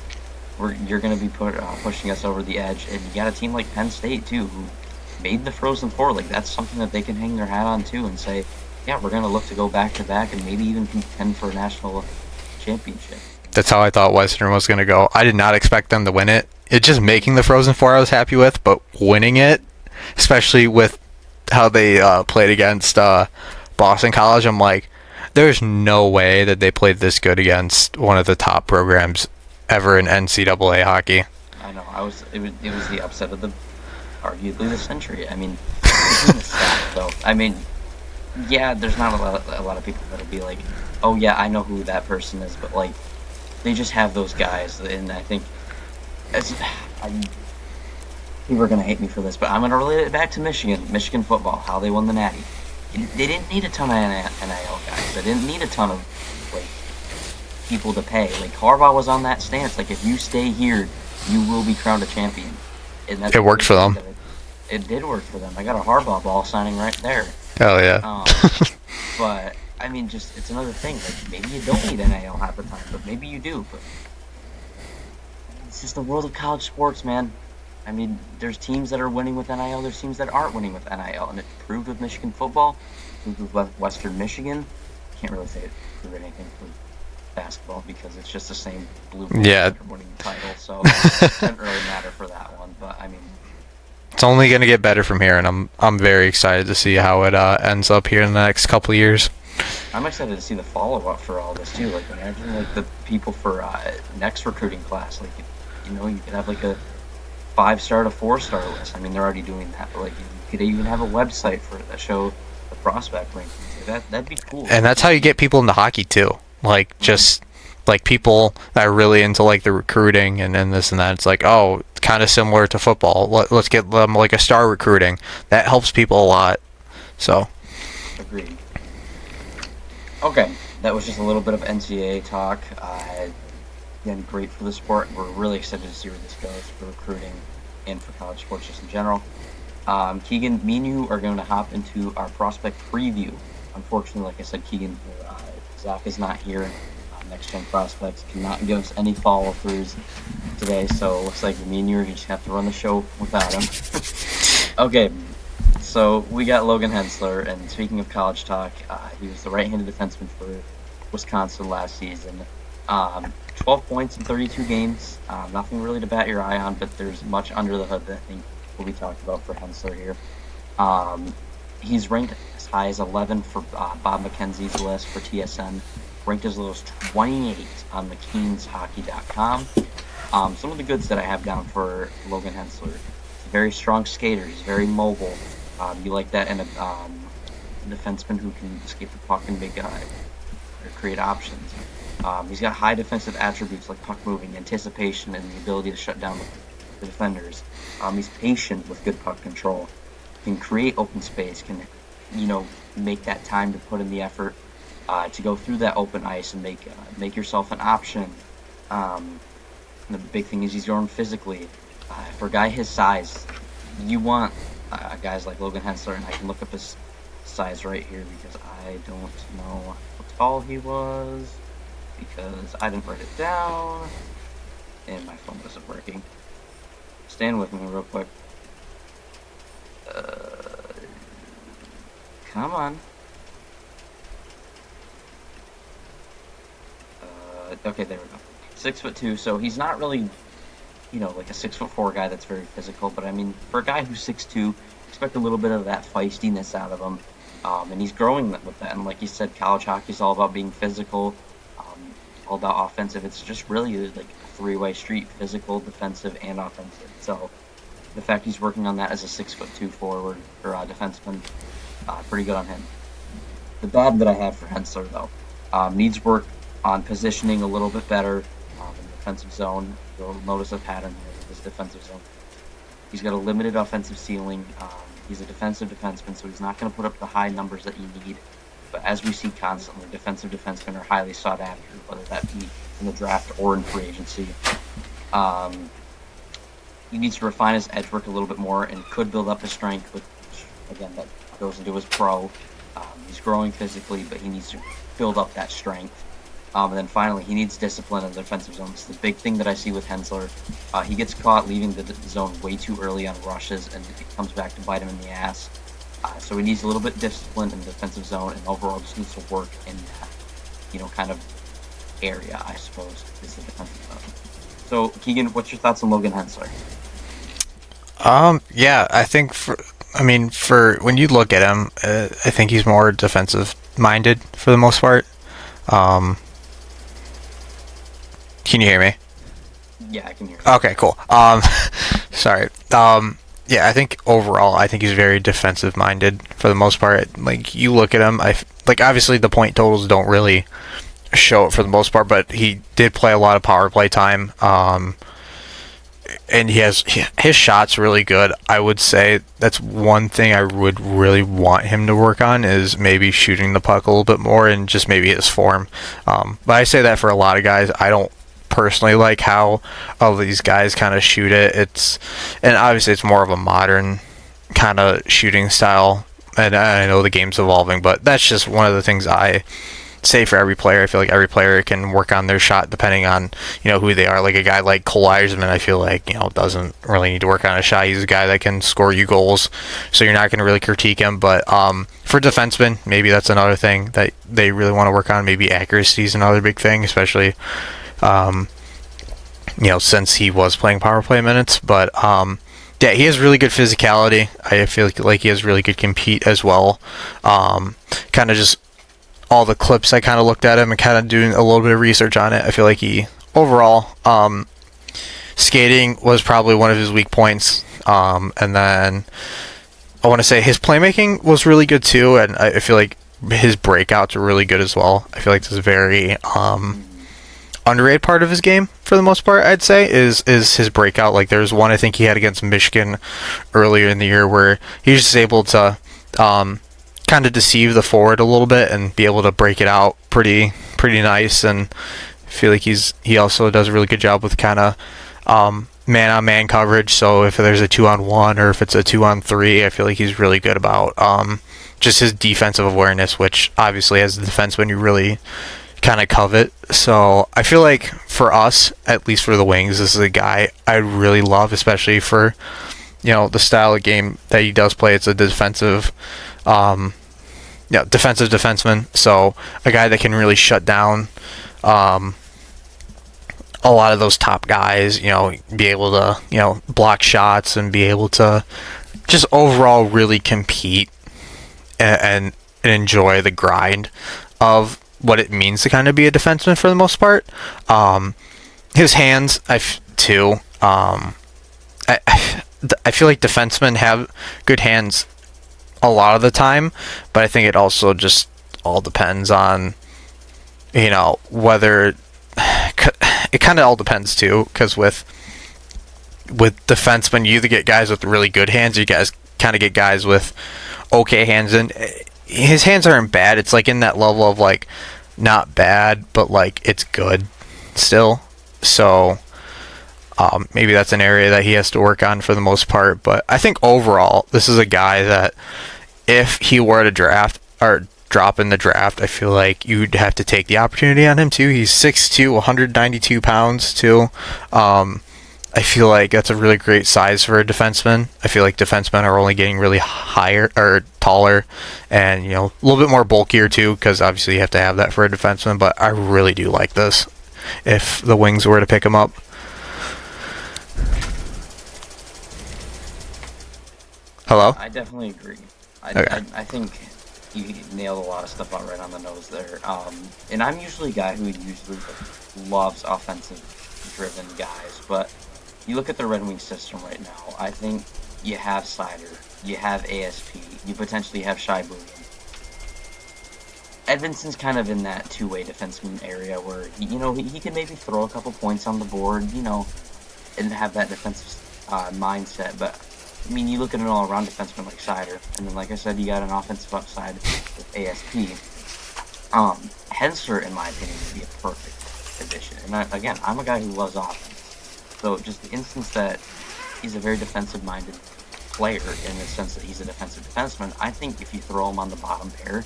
S2: you're gonna be pushing us over the edge, and you got a team like Penn State too, who made the Frozen Four. Like that's something that they can hang their hat on too, and say, yeah, we're gonna look to go back to back, and maybe even contend for a national championship.
S3: That's how I thought Western was going to go. I did not expect them to win it. It just making the Frozen Four I was happy with, but winning it, especially with how they played against Boston College, I'm like, there's no way that they played this good against one of the top programs ever in NCAA hockey.
S2: I know. It was the upset of arguably the century. I mean, it's sad, though. I mean, yeah, there's not a lot of people that'll be like, oh yeah, I know who that person is, but like, they just have those guys, and I think people are gonna hate me for this, but I'm gonna relate it back to Michigan football, how they won the Natty. They didn't need a ton of NIL guys. They didn't need a ton of like people to pay. Like Harbaugh was on that stance. Like if you stay here, you will be crowned a champion. And that's
S3: it worked for them.
S2: It did work for them. I got a Harbaugh ball signing right there.
S3: Hell yeah.
S2: But I mean, just it's another thing. Like maybe you don't need NIL half the time, but maybe you do. But it's just the world of college sports, man. I mean, there's teams that are winning with NIL. There's teams that aren't winning with NIL, and it proved with Michigan football. Proved with Western Michigan. Can't really say it proved anything for basketball because it's just the same blue.
S3: Yeah.
S2: Winning the title, so it doesn't really matter for that one. But I mean,
S3: it's only going to get better from here, and I'm very excited to see how it ends up here in the next couple of years.
S2: I'm excited to see the follow-up for all this too. Like imagine like the people for next recruiting class. Like you could have like a 5-star to 4-star list. I mean they're already doing that. But like you could even have a website for that show the prospect rankings. That'd be cool.
S3: And that's how you get people into hockey too. Like just like people that are really into like the recruiting and this and that. It's like, oh, kind of similar to football. Let's get them like a star recruiting. That helps people a lot. So.
S2: Agreed. Okay, that was just a little bit of NCAA talk. Again, great for the sport. We're really excited to see where this goes for recruiting and for college sports just in general. Keegan, me and you are going to hop into our prospect preview. Unfortunately, like I said, Keegan, Zach is not here. Next Gen Prospects cannot give us any follow-throughs today, so it looks like me and you just have to run the show without him. Okay. So we got Logan Hensler, and speaking of college talk, he was the right-handed defenseman for Wisconsin last season. 12 points in 32 games. Nothing really to bat your eye on, but there's much under the hood that I think will be talked about for Hensler here. He's ranked high as 11 for Bob McKenzie's list for TSN, ranked as low as 28 on McKeansHockey.com. Some of the goods that I have down for Logan Hensler: he's a very strong skater, he's very mobile. You like that in a defenseman who can escape the puck and make or create options. He's got high defensive attributes like puck moving, anticipation, and the ability to shut down the defenders. He's patient with good puck control, can create open space, can make that time to put in the effort to go through that open ice and make yourself an option. And the big thing is he's growing physically. For a guy his size, you want guys like Logan Hensler, and I can look up his size right here because I don't know how tall he was because I didn't write it down and my phone wasn't working. Stand with me real quick. Come on. Okay, there we go. 6'2", so he's not really, like a 6'4" guy that's very physical. But I mean, for a guy who's 6'2", expect a little bit of that feistiness out of him. And he's growing with that. And like you said, college hockey is all about being physical, all about offensive. It's just really like a three-way street: physical, defensive, and offensive. So the fact he's working on that as a 6'2" forward or defenseman, pretty good on him. The bad that I have for Hensler, though, needs work on positioning a little bit better in the defensive zone. You'll notice a pattern here with this defensive zone. He's got a limited offensive ceiling. He's a defensive defenseman, so he's not going to put up the high numbers that you need. But as we see constantly, defensive defensemen are highly sought after, whether that be in the draft or in free agency. He needs to refine his edge work a little bit more and could build up his strength, which, again, that goes into his pro. He's growing physically, but he needs to build up that strength. And then finally, he needs discipline in the defensive zone. It's the big thing that I see with Hensler. He gets caught leaving the zone way too early on rushes, and it comes back to bite him in the ass. So he needs a little bit of discipline in the defensive zone, and overall just needs to work in that, kind of area, I suppose, is the defensive zone. So, Keegan, what's your thoughts on Logan Hensler?
S3: Yeah, I think for when you look at him, I think he's more defensive-minded for the most part. Can you hear me?
S2: Yeah, I can hear you.
S3: Okay, cool. Sorry. Yeah, I think overall, he's very defensive-minded for the most part. Like, you look at him, obviously the point totals don't really show it for the most part, but he did play a lot of power play time. And his shot's really good. I would say that's one thing I would really want him to work on is maybe shooting the puck a little bit more and just maybe his form. But I say that for a lot of guys. I don't personally like how all these guys kind of shoot it. And obviously it's more of a modern kind of shooting style. And I know the game's evolving, but that's just one of the things I say for every player. I feel like every player can work on their shot depending on who they are. Like a guy like Cole Eisman, I feel like doesn't really need to work on a shot. He's a guy that can score you goals, so you're not going to really critique him. But for defensemen, maybe that's another thing that they really want to work on. Maybe accuracy is another big thing, especially since he was playing power play minutes. But yeah, he has really good physicality. I feel like he has really good compete as well. Kind of just all the clips I kind of looked at him and kind of doing a little bit of research on it. I feel like he overall skating was probably one of his weak points, and then I want to say his playmaking was really good too, and I feel like his breakouts are really good as well. I feel like this is a very underrated part of his game for the most part. I'd say is his breakout. Like there's one I think he had against Michigan earlier in the year where he was just able to kind of deceive the forward a little bit and be able to break it out pretty nice. And I feel like he also does a really good job with kind of man-on-man coverage. So if there's a 2-on-1 or if it's a 2-on-3, I feel like he's really good about just his defensive awareness, which obviously as a defenseman you really kind of covet. So I feel like for us, at least for the Wings, this is a guy I really love, especially for the style of game that he does play. It's a defensive defenseman, so a guy that can really shut down a lot of those top guys, be able to block shots and be able to just overall really compete and and enjoy the grind of what it means to kind of be a defenseman for the most part. His hands, too. I feel like defensemen have good hands a lot of the time, but I think it also just all depends on, whether it kind of all depends too, because with defensemen, you either get guys with really good hands, or you guys kind of get guys with okay hands, and his hands aren't bad. It's like in that level of like not bad, but like it's good still. So maybe that's an area that he has to work on for the most part. But I think overall, this is a guy that if he were to draft or drop in the draft, I feel like you'd have to take the opportunity on him too. He's 6'2", 192 pounds too. I feel like that's a really great size for a defenseman. I feel like defensemen are only getting really higher or taller, and a little bit more bulkier too, because obviously you have to have that for a defenseman. But I really do like this if the Wings were to pick him up. Hello?
S2: I definitely agree.
S3: Okay.
S2: I think you nailed a lot of stuff out right on the nose there. And I'm usually a guy who usually loves offensive-driven guys, but you look at the Red Wings system right now, I think you have Seider, you have ASP, you potentially have Shai Booyan. Edvinson's kind of in that two-way defenseman area where, he can maybe throw a couple points on the board, and have that defensive mindset, but I mean, you look at an all-around defenseman like Seider, and then, like I said, you got an offensive upside with ASP. Hensler, in my opinion, would be a perfect addition. And again, I'm a guy who loves offense. So just the instance that he's a very defensive-minded player in the sense that he's a defensive defenseman, I think if you throw him on the bottom pair,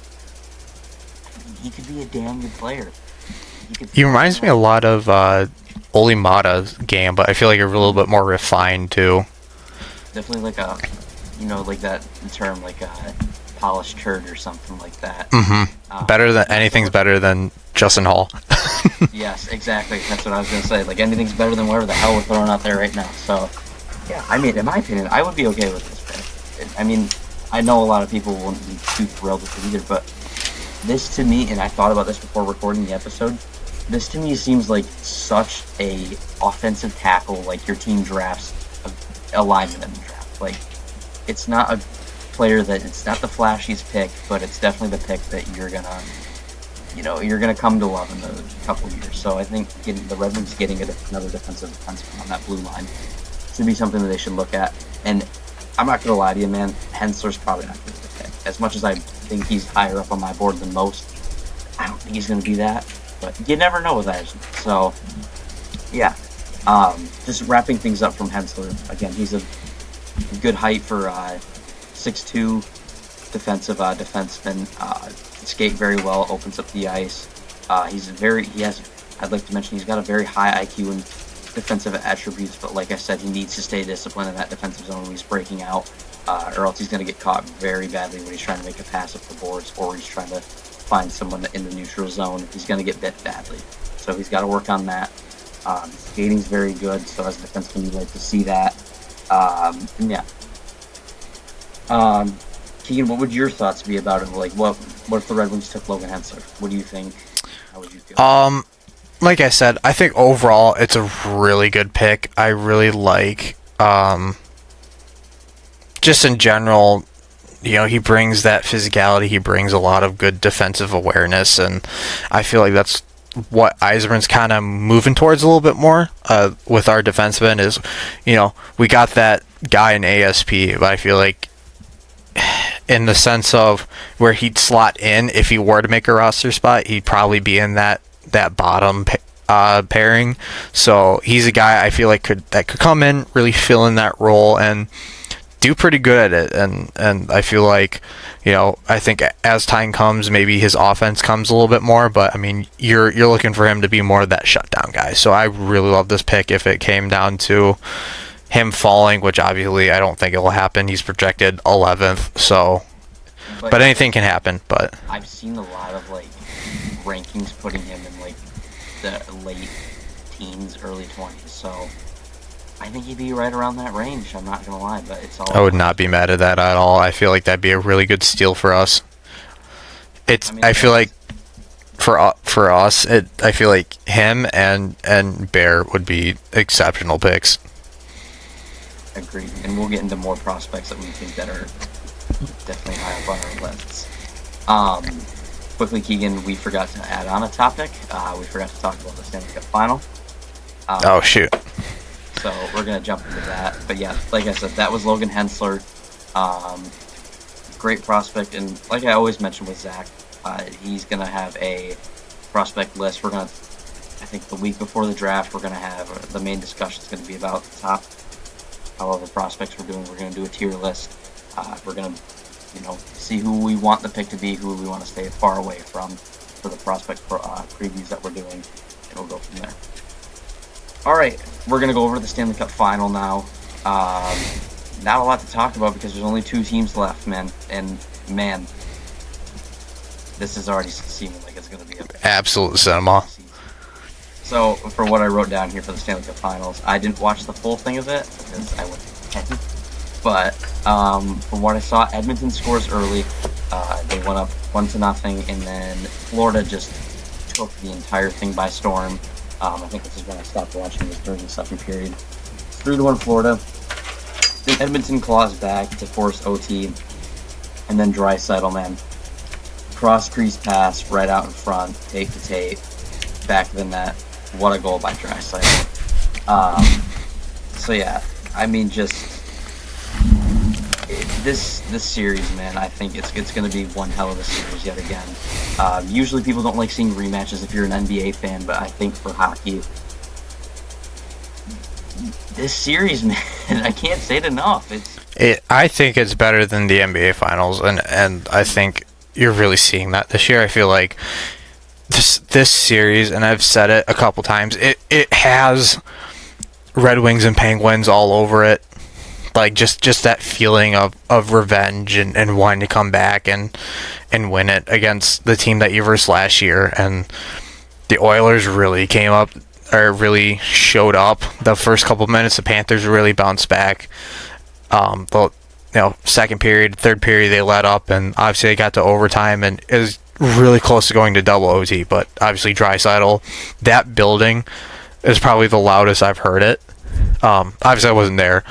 S2: he could be a damn good player.
S3: He reminds me a lot of Olli Mata's game, but I feel like a little bit more refined, too.
S2: Definitely like a, like that term, like a polished turd or something like that.
S3: Mm-hmm. Anything's better than Justin Hall.
S2: Yes, exactly. That's what I was going to say. Like, anything's better than whatever the hell we're throwing out there right now. So, yeah, I mean, in my opinion, I would be okay with this pick. I mean, I know a lot of people wouldn't be too thrilled with it either, but this to me, and I thought about this before recording the episode, this to me seems like such a offensive tackle, like your team drafts a lineman in the draft. Like, it's not a player it's not the flashiest pick, but it's definitely the pick that you're gonna come to love in a couple of years. So I think the Red Wings getting another defensive defenseman on that blue line should be something that they should look at. And I'm not gonna lie to you, man, Hensler's probably not gonna be the pick. As much as I think he's higher up on my board than most, I don't think he's gonna be that. But you never know with that. So yeah. Just wrapping things up from Hensler. Again, he's a good height for 6'2", defensive defenseman. Skate very well, opens up the ice. I'd like to mention he's got a very high IQ and defensive attributes, but like I said, he needs to stay disciplined in that defensive zone when he's breaking out, or else he's going to get caught very badly when he's trying to make a pass up the boards, or he's trying to find someone in the neutral zone. He's going to get bit badly. So he's got to work on that. Skating's very good, so as a defenseman, you'd like to see that. And yeah. Keegan, what would your thoughts be about it? Like, what if the Red Wings took Logan Hensler? What do you think? How would you feel?
S3: Like I said, I think overall it's a really good pick. I really like, just in general, he brings that physicality. He brings a lot of good defensive awareness, and I feel like that's what Yzerman's kind of moving towards a little bit more with our defensemen is, we got that guy in ASP, but I feel like in the sense of where he'd slot in if he were to make a roster spot, he'd probably be in that bottom pairing. So he's a guy I feel like could come in, really fill in that role and do pretty good at it. And I feel like, I think as time comes, maybe his offense comes a little bit more, but I mean, you're looking for him to be more of that shutdown guy. So I really love this pick if it came down to him falling, which obviously I don't think it will happen. He's projected 11th, so but anything can happen. But
S2: I've seen a lot of rankings putting him in the late teens, early 20s. So I think he'd be right around that range. I'm not gonna lie, but it's all.
S3: I would not be mad at that at all. I feel like that'd be a really good steal for us. I feel like for us, I feel like him and Bear would be exceptional picks.
S2: Agreed. And we'll get into more prospects that we think that are definitely high up on our lists. Quickly, Keegan, we forgot to add on a topic. We forgot to talk about the Stanley Cup Final.
S3: Oh, shoot.
S2: So we're going to jump into that. But yeah, like I said, that was Logan Hensler. Great prospect. And like I always mention with Zach, he's going to have a prospect list. We're going to, I think the week before the draft, we're going to have the main discussion is going to be about the top, however prospects we're doing. We're going to do a tier list. We're going to, see who we want the pick to be, who we want to stay far away from for the prospect previews that we're doing, and we'll go from there. All right, we're going to go over the Stanley Cup Final now. Not a lot to talk about because there's only 2 teams left, man. And, man, this is already seeming like it's going to be an
S3: absolute cinema.
S2: So, for what I wrote down here for the Stanley Cup Finals, I didn't watch the full thing of it because I went to 10. But from what I saw, Edmonton scores early. They went up 1-0, and then Florida just took the entire thing by storm. I think this is when I stopped watching this during the second period. 3-1 Florida. Then Edmonton claws back to force OT, and then Draisaitl, man, cross crease pass right out in front, tape to tape, back of the net. What a goal by Draisaitl. So yeah, I mean, just this series, man, I think it's going to be one hell of a series yet again. Usually people don't like seeing rematches if you're an NBA fan, but I think for hockey, this series, man, I can't say it enough.
S3: I think it's better than the NBA Finals, and I think you're really seeing that this year. I feel like this series, and I've said it a couple times, it has Red Wings and Penguins all over it. Like just that feeling of revenge and wanting to come back and win it against the team that you versed last year. And the Oilers really came up, or really showed up the first couple minutes. The Panthers really bounced back. Second period, third period, they let up, and obviously they got to overtime, and it was really close to going to double OT. But obviously Draisaitl, that building is probably the loudest I've heard it. Obviously I wasn't there.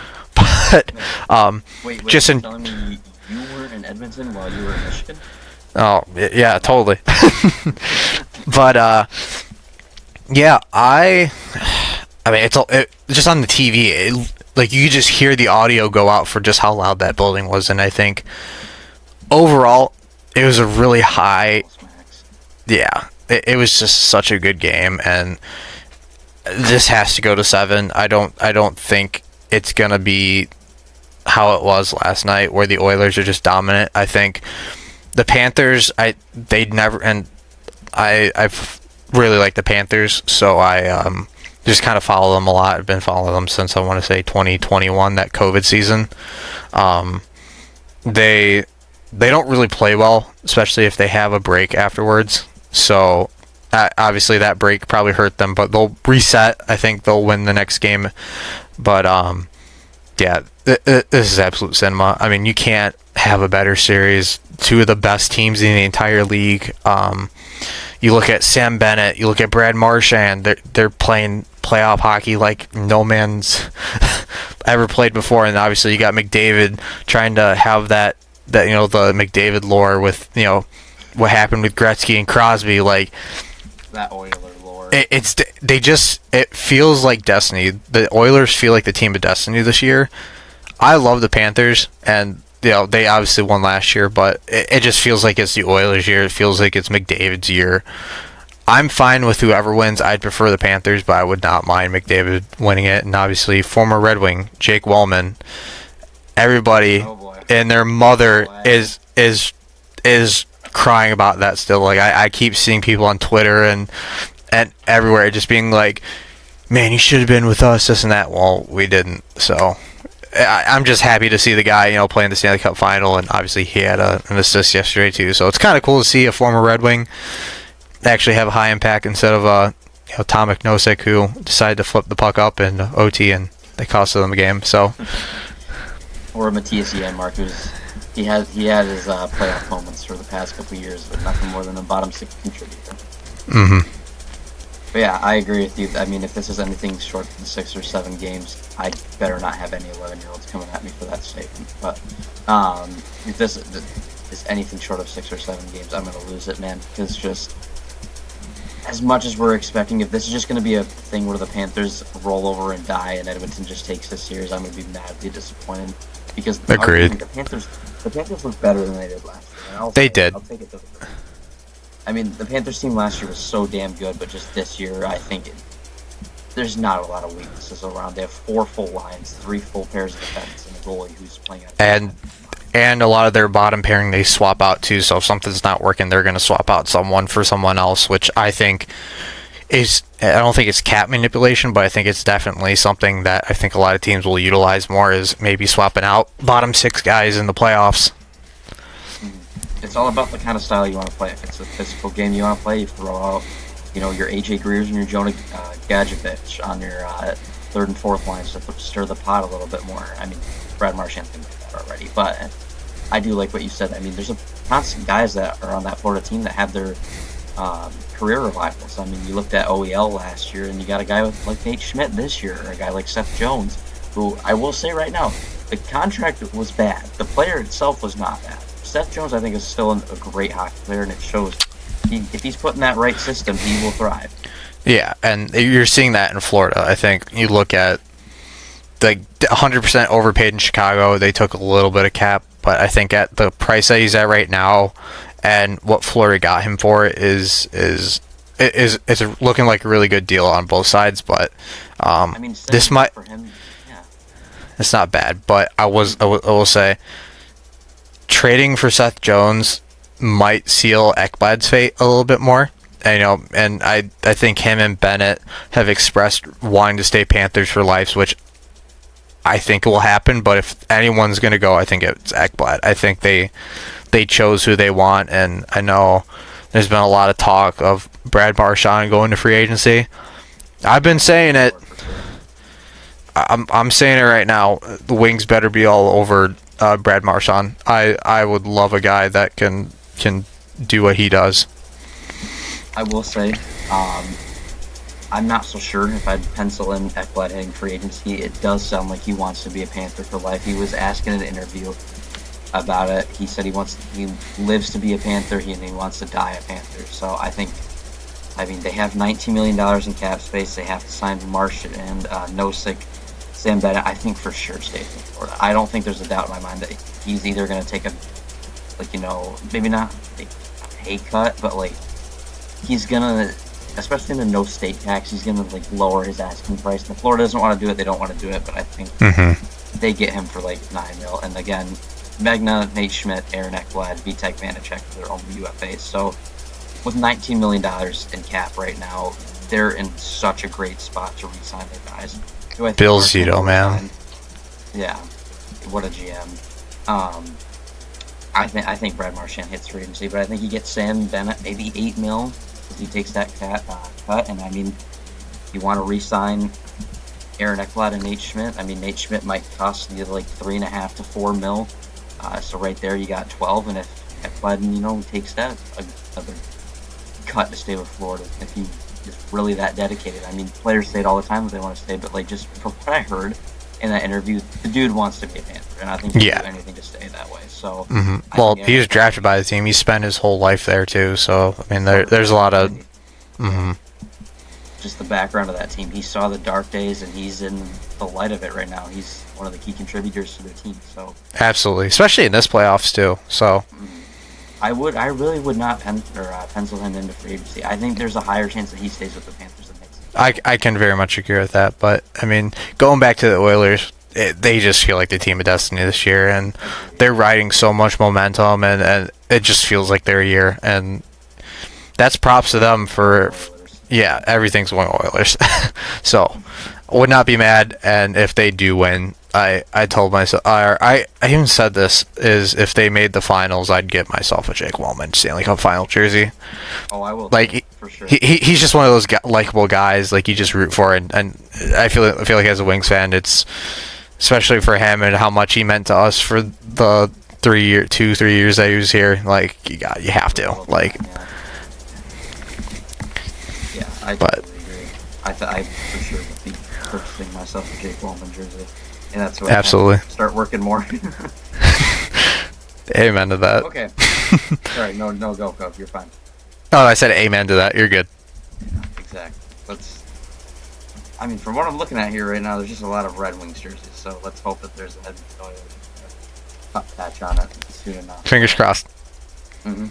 S3: But
S2: wait,
S3: just
S2: you're telling me you were in Edmonton while you were in Michigan?
S3: Oh yeah, totally. But yeah, I mean it's just on the TV. Like you just hear the audio go out for just how loud that building was, and I think overall it was a really high. Yeah, it was just such a good game, and this has to go to 7. I don't think it's gonna be how it was last night, where the Oilers are just dominant. I think the Panthers, they'd never, and I've really liked the Panthers, so I just kind of follow them a lot. I've been following them since I want to say 2021, that COVID season. They don't really play well, especially if they have a break afterwards. So obviously that break probably hurt them, but they'll reset. I think they'll win the next game. But yeah, this is absolute cinema. I mean, you can't have a better series. 2 of the best teams in the entire league. You look at Sam Bennett, you look at Brad Marchand. They're playing playoff hockey like no man's ever played before, and obviously you got McDavid trying to have that the McDavid lore with what happened with Gretzky and Crosby, like
S2: that Oiler lore.
S3: It feels like destiny. The Oilers feel like the team of destiny this year. I love the Panthers, and they obviously won last year, but it just feels like it's the Oilers' year. It feels like it's McDavid's year. I'm fine with whoever wins. I'd prefer the Panthers, but I would not mind McDavid winning it. And obviously, former Red Wing Jake Wellman, everybody and their mother is crying about that still. Like I keep seeing people on Twitter and everywhere just being like, "Man, you should have been with us, this and that." Well, we didn't, so. I'm just happy to see the guy, playing the Stanley Cup Final, and obviously he had an assist yesterday too. So it's kind of cool to see a former Red Wing actually have a high impact instead of Tom McNosick, who decided to flip the puck up in OT and they costed them a game. So,
S2: or Matthias Janmark, who's He had his playoff moments for the past couple of years, but nothing more than a bottom six contributor.
S3: Mm-hmm.
S2: But yeah, I agree with you. I mean, if this is anything short than 6 or 7 games, I better not have any 11-year-olds coming at me for that statement. But if this is anything short of 6 or 7 games, I'm going to lose it, man. Because just as much as we're expecting, if this is just going to be a thing where the Panthers roll over and die and Edmonton just takes this series, I'm going to be madly disappointed. Because
S3: agreed.
S2: The Panthers look better than they did last year.
S3: They did.
S2: I'll take it to the I mean, the Panthers team last year was so damn good, but just this year, I think there's not a lot of weaknesses around. They have 4 full lines, 3 full pairs of defense, and a goalie who's playing out.
S3: And a lot of their bottom pairing they swap out too. So if something's not working, they're going to swap out someone for someone else, which I think is. I don't think it's cap manipulation, but I think it's definitely something that I think a lot of teams will utilize more. Is maybe swapping out bottom 6 guys in the playoffs.
S2: It's all about the kind of style you want to play. If it's a physical game you want to play, you throw out, your AJ Greers and your Jonah Gadjevich on your third and fourth lines to stir the pot a little bit more. I mean, Brad Marchand's going to do that already, but I do like what you said. I mean, there's a constant guys that are on that Florida team that have their career revivals. I mean, you looked at OEL last year, and you got a guy like Nate Schmidt this year, or a guy like Seth Jones, who I will say right now, the contract was bad. The player itself was not bad. Seth Jones, I think, is still a great hockey player, and it shows. If he's put in that right system, he will thrive. Yeah,
S3: and you're seeing that in Florida. I think you look at the 100% overpaid in Chicago. They took a little bit of cap, but I think at the price that he's at right now, and what Florida got him for is looking like a really good deal on both sides. But
S2: I mean,
S3: this might
S2: for him, yeah.
S3: It's not bad, but I will say. Trading for Seth Jones might seal Ekblad's fate a little bit more. And I think him and Bennett have expressed wanting to stay Panthers for life, which I think will happen. But if anyone's going to go, I think it's Ekblad. I think they chose who they want, and I know there's been a lot of talk of Brad Marchand going to free agency. I've been saying it. I'm saying it right now. The Wings better be all over Brad Marchand. I would love a guy that can do what he does.
S2: I will say, I'm not so sure if I'd pencil in Ekblad hitting free agency. It does sound like he wants to be a Panther for life. He was asked in an interview about it. He said he lives to be a Panther, and he wants to die a Panther. So I mean, they have $19 million in cap space. They have to sign Marchand and Nosek. Sam Bennett, I think for sure stays in Florida. I don't think there's a doubt in my mind that he's either going to take maybe not a pay cut, but he's going to, especially in the no state tax, he's going to lower his asking price. And if Florida doesn't want to do it, they don't want to do it, but I think they get him for $9 mil. And again, Magna, Nate Schmidt, Aaron Ekblad, Vitek Vanacek for their own UFAs. So with $19 million in cap right now, they're in such a great spot to re-sign their guys.
S3: Bill Zito, man.
S2: Yeah, what a GM. I think Brad Marchand hits free agency, but I think he gets Sam Bennett maybe $8 mil because he takes that cut. And I mean, you want to re-sign Aaron Ekblad and Nate Schmidt. I mean, Nate Schmidt might cost you $3.5 to $4 mil. So right there, you got 12. And if Ekblad, takes that another cut to stay with Florida, if he is really that dedicated. I mean, players say it all the time that they want to stay, but just from what I heard in that interview, the dude wants to be a Panther, and I think he'll do anything to stay that way. So,
S3: well, he was drafted by the team. He spent his whole life there too. So, I mean, there's a lot of
S2: just the background of that team. He saw the dark days, and he's in the light of it right now. He's one of the key contributors to their team. So,
S3: absolutely, especially in this playoffs too. So.
S2: I really would not pencil him into free agency. I think there's a higher chance that he stays with the Panthers than Knicks.
S3: I can very much agree with that, but I mean, going back to the Oilers, they just feel like the team of destiny this year, and they're riding so much momentum, and it just feels like their year, and that's props to them for everything's going Oilers. So, I would not be mad, and if they do win, I told myself, I even said this, is if they made the finals, I'd get myself a Jake Wellman Stanley Cup final jersey.
S2: Oh, I will. For sure.
S3: He's just one of those likable guys, you just root for, and I feel like as a Wings fan, it's especially for him and how much he meant to us for the 3 years that he was here. Like you have to like.
S2: Yeah, I totally agree. I for sure would be purchasing myself a Jake Walman jersey, and that's what
S3: absolutely
S2: I start working more.
S3: Amen to that.
S2: Okay. Sorry, no, go, Coach. You're fine.
S3: Oh, I said amen to that. You're good.
S2: Yeah, exactly. I mean, from what I'm looking at here right now, there's just a lot of Red Wings jerseys. So let's hope that there's a top patch on it soon enough.
S3: Fingers crossed.
S2: Mm-hmm.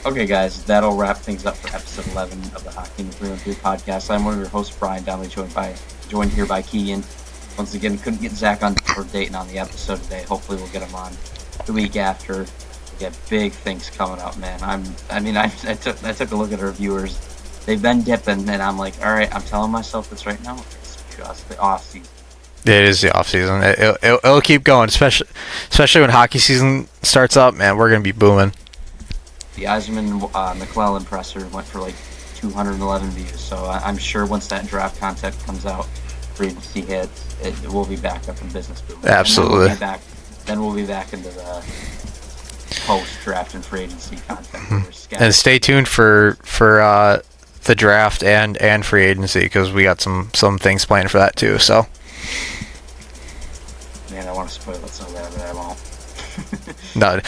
S2: Okay, guys, that'll wrap things up for episode 11 of the Hockey in the 3-on-3 podcast. I'm one of your hosts, Brian Donnelly, joined here by Keegan. Once again, couldn't get Zach on or Dayton on the episode today. Hopefully, we'll get him on the week after. We got big things coming up, man. I took a look at our viewers. They've been dipping, and I'm like, all right, I'm telling myself this right now. It's just the off season. It
S3: is the off season. It'll keep going, especially when hockey season starts up. Man, we're gonna be booming.
S2: The Yzerman McClellan presser went for like 211 views, so I'm sure once that draft content comes out, free agency hits, it will be back up in business booming.
S3: Absolutely.
S2: Then we'll be back into the post-draft and free agency content.
S3: And stay tuned for the draft and free agency, because we got some things planned for that too. So.
S2: Man, I want to spoil it so bad, but I won't.
S3: No.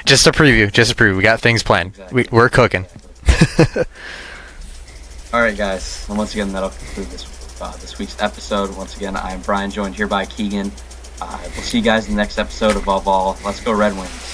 S3: Just a preview. We got things planned. Exactly. We're cooking.
S2: Exactly. All right, guys. And once again, that'll conclude this week's episode. Once again, I'm Brian, joined here by Keegan. We'll see you guys in the next episode. Above all, let's go Red Wings.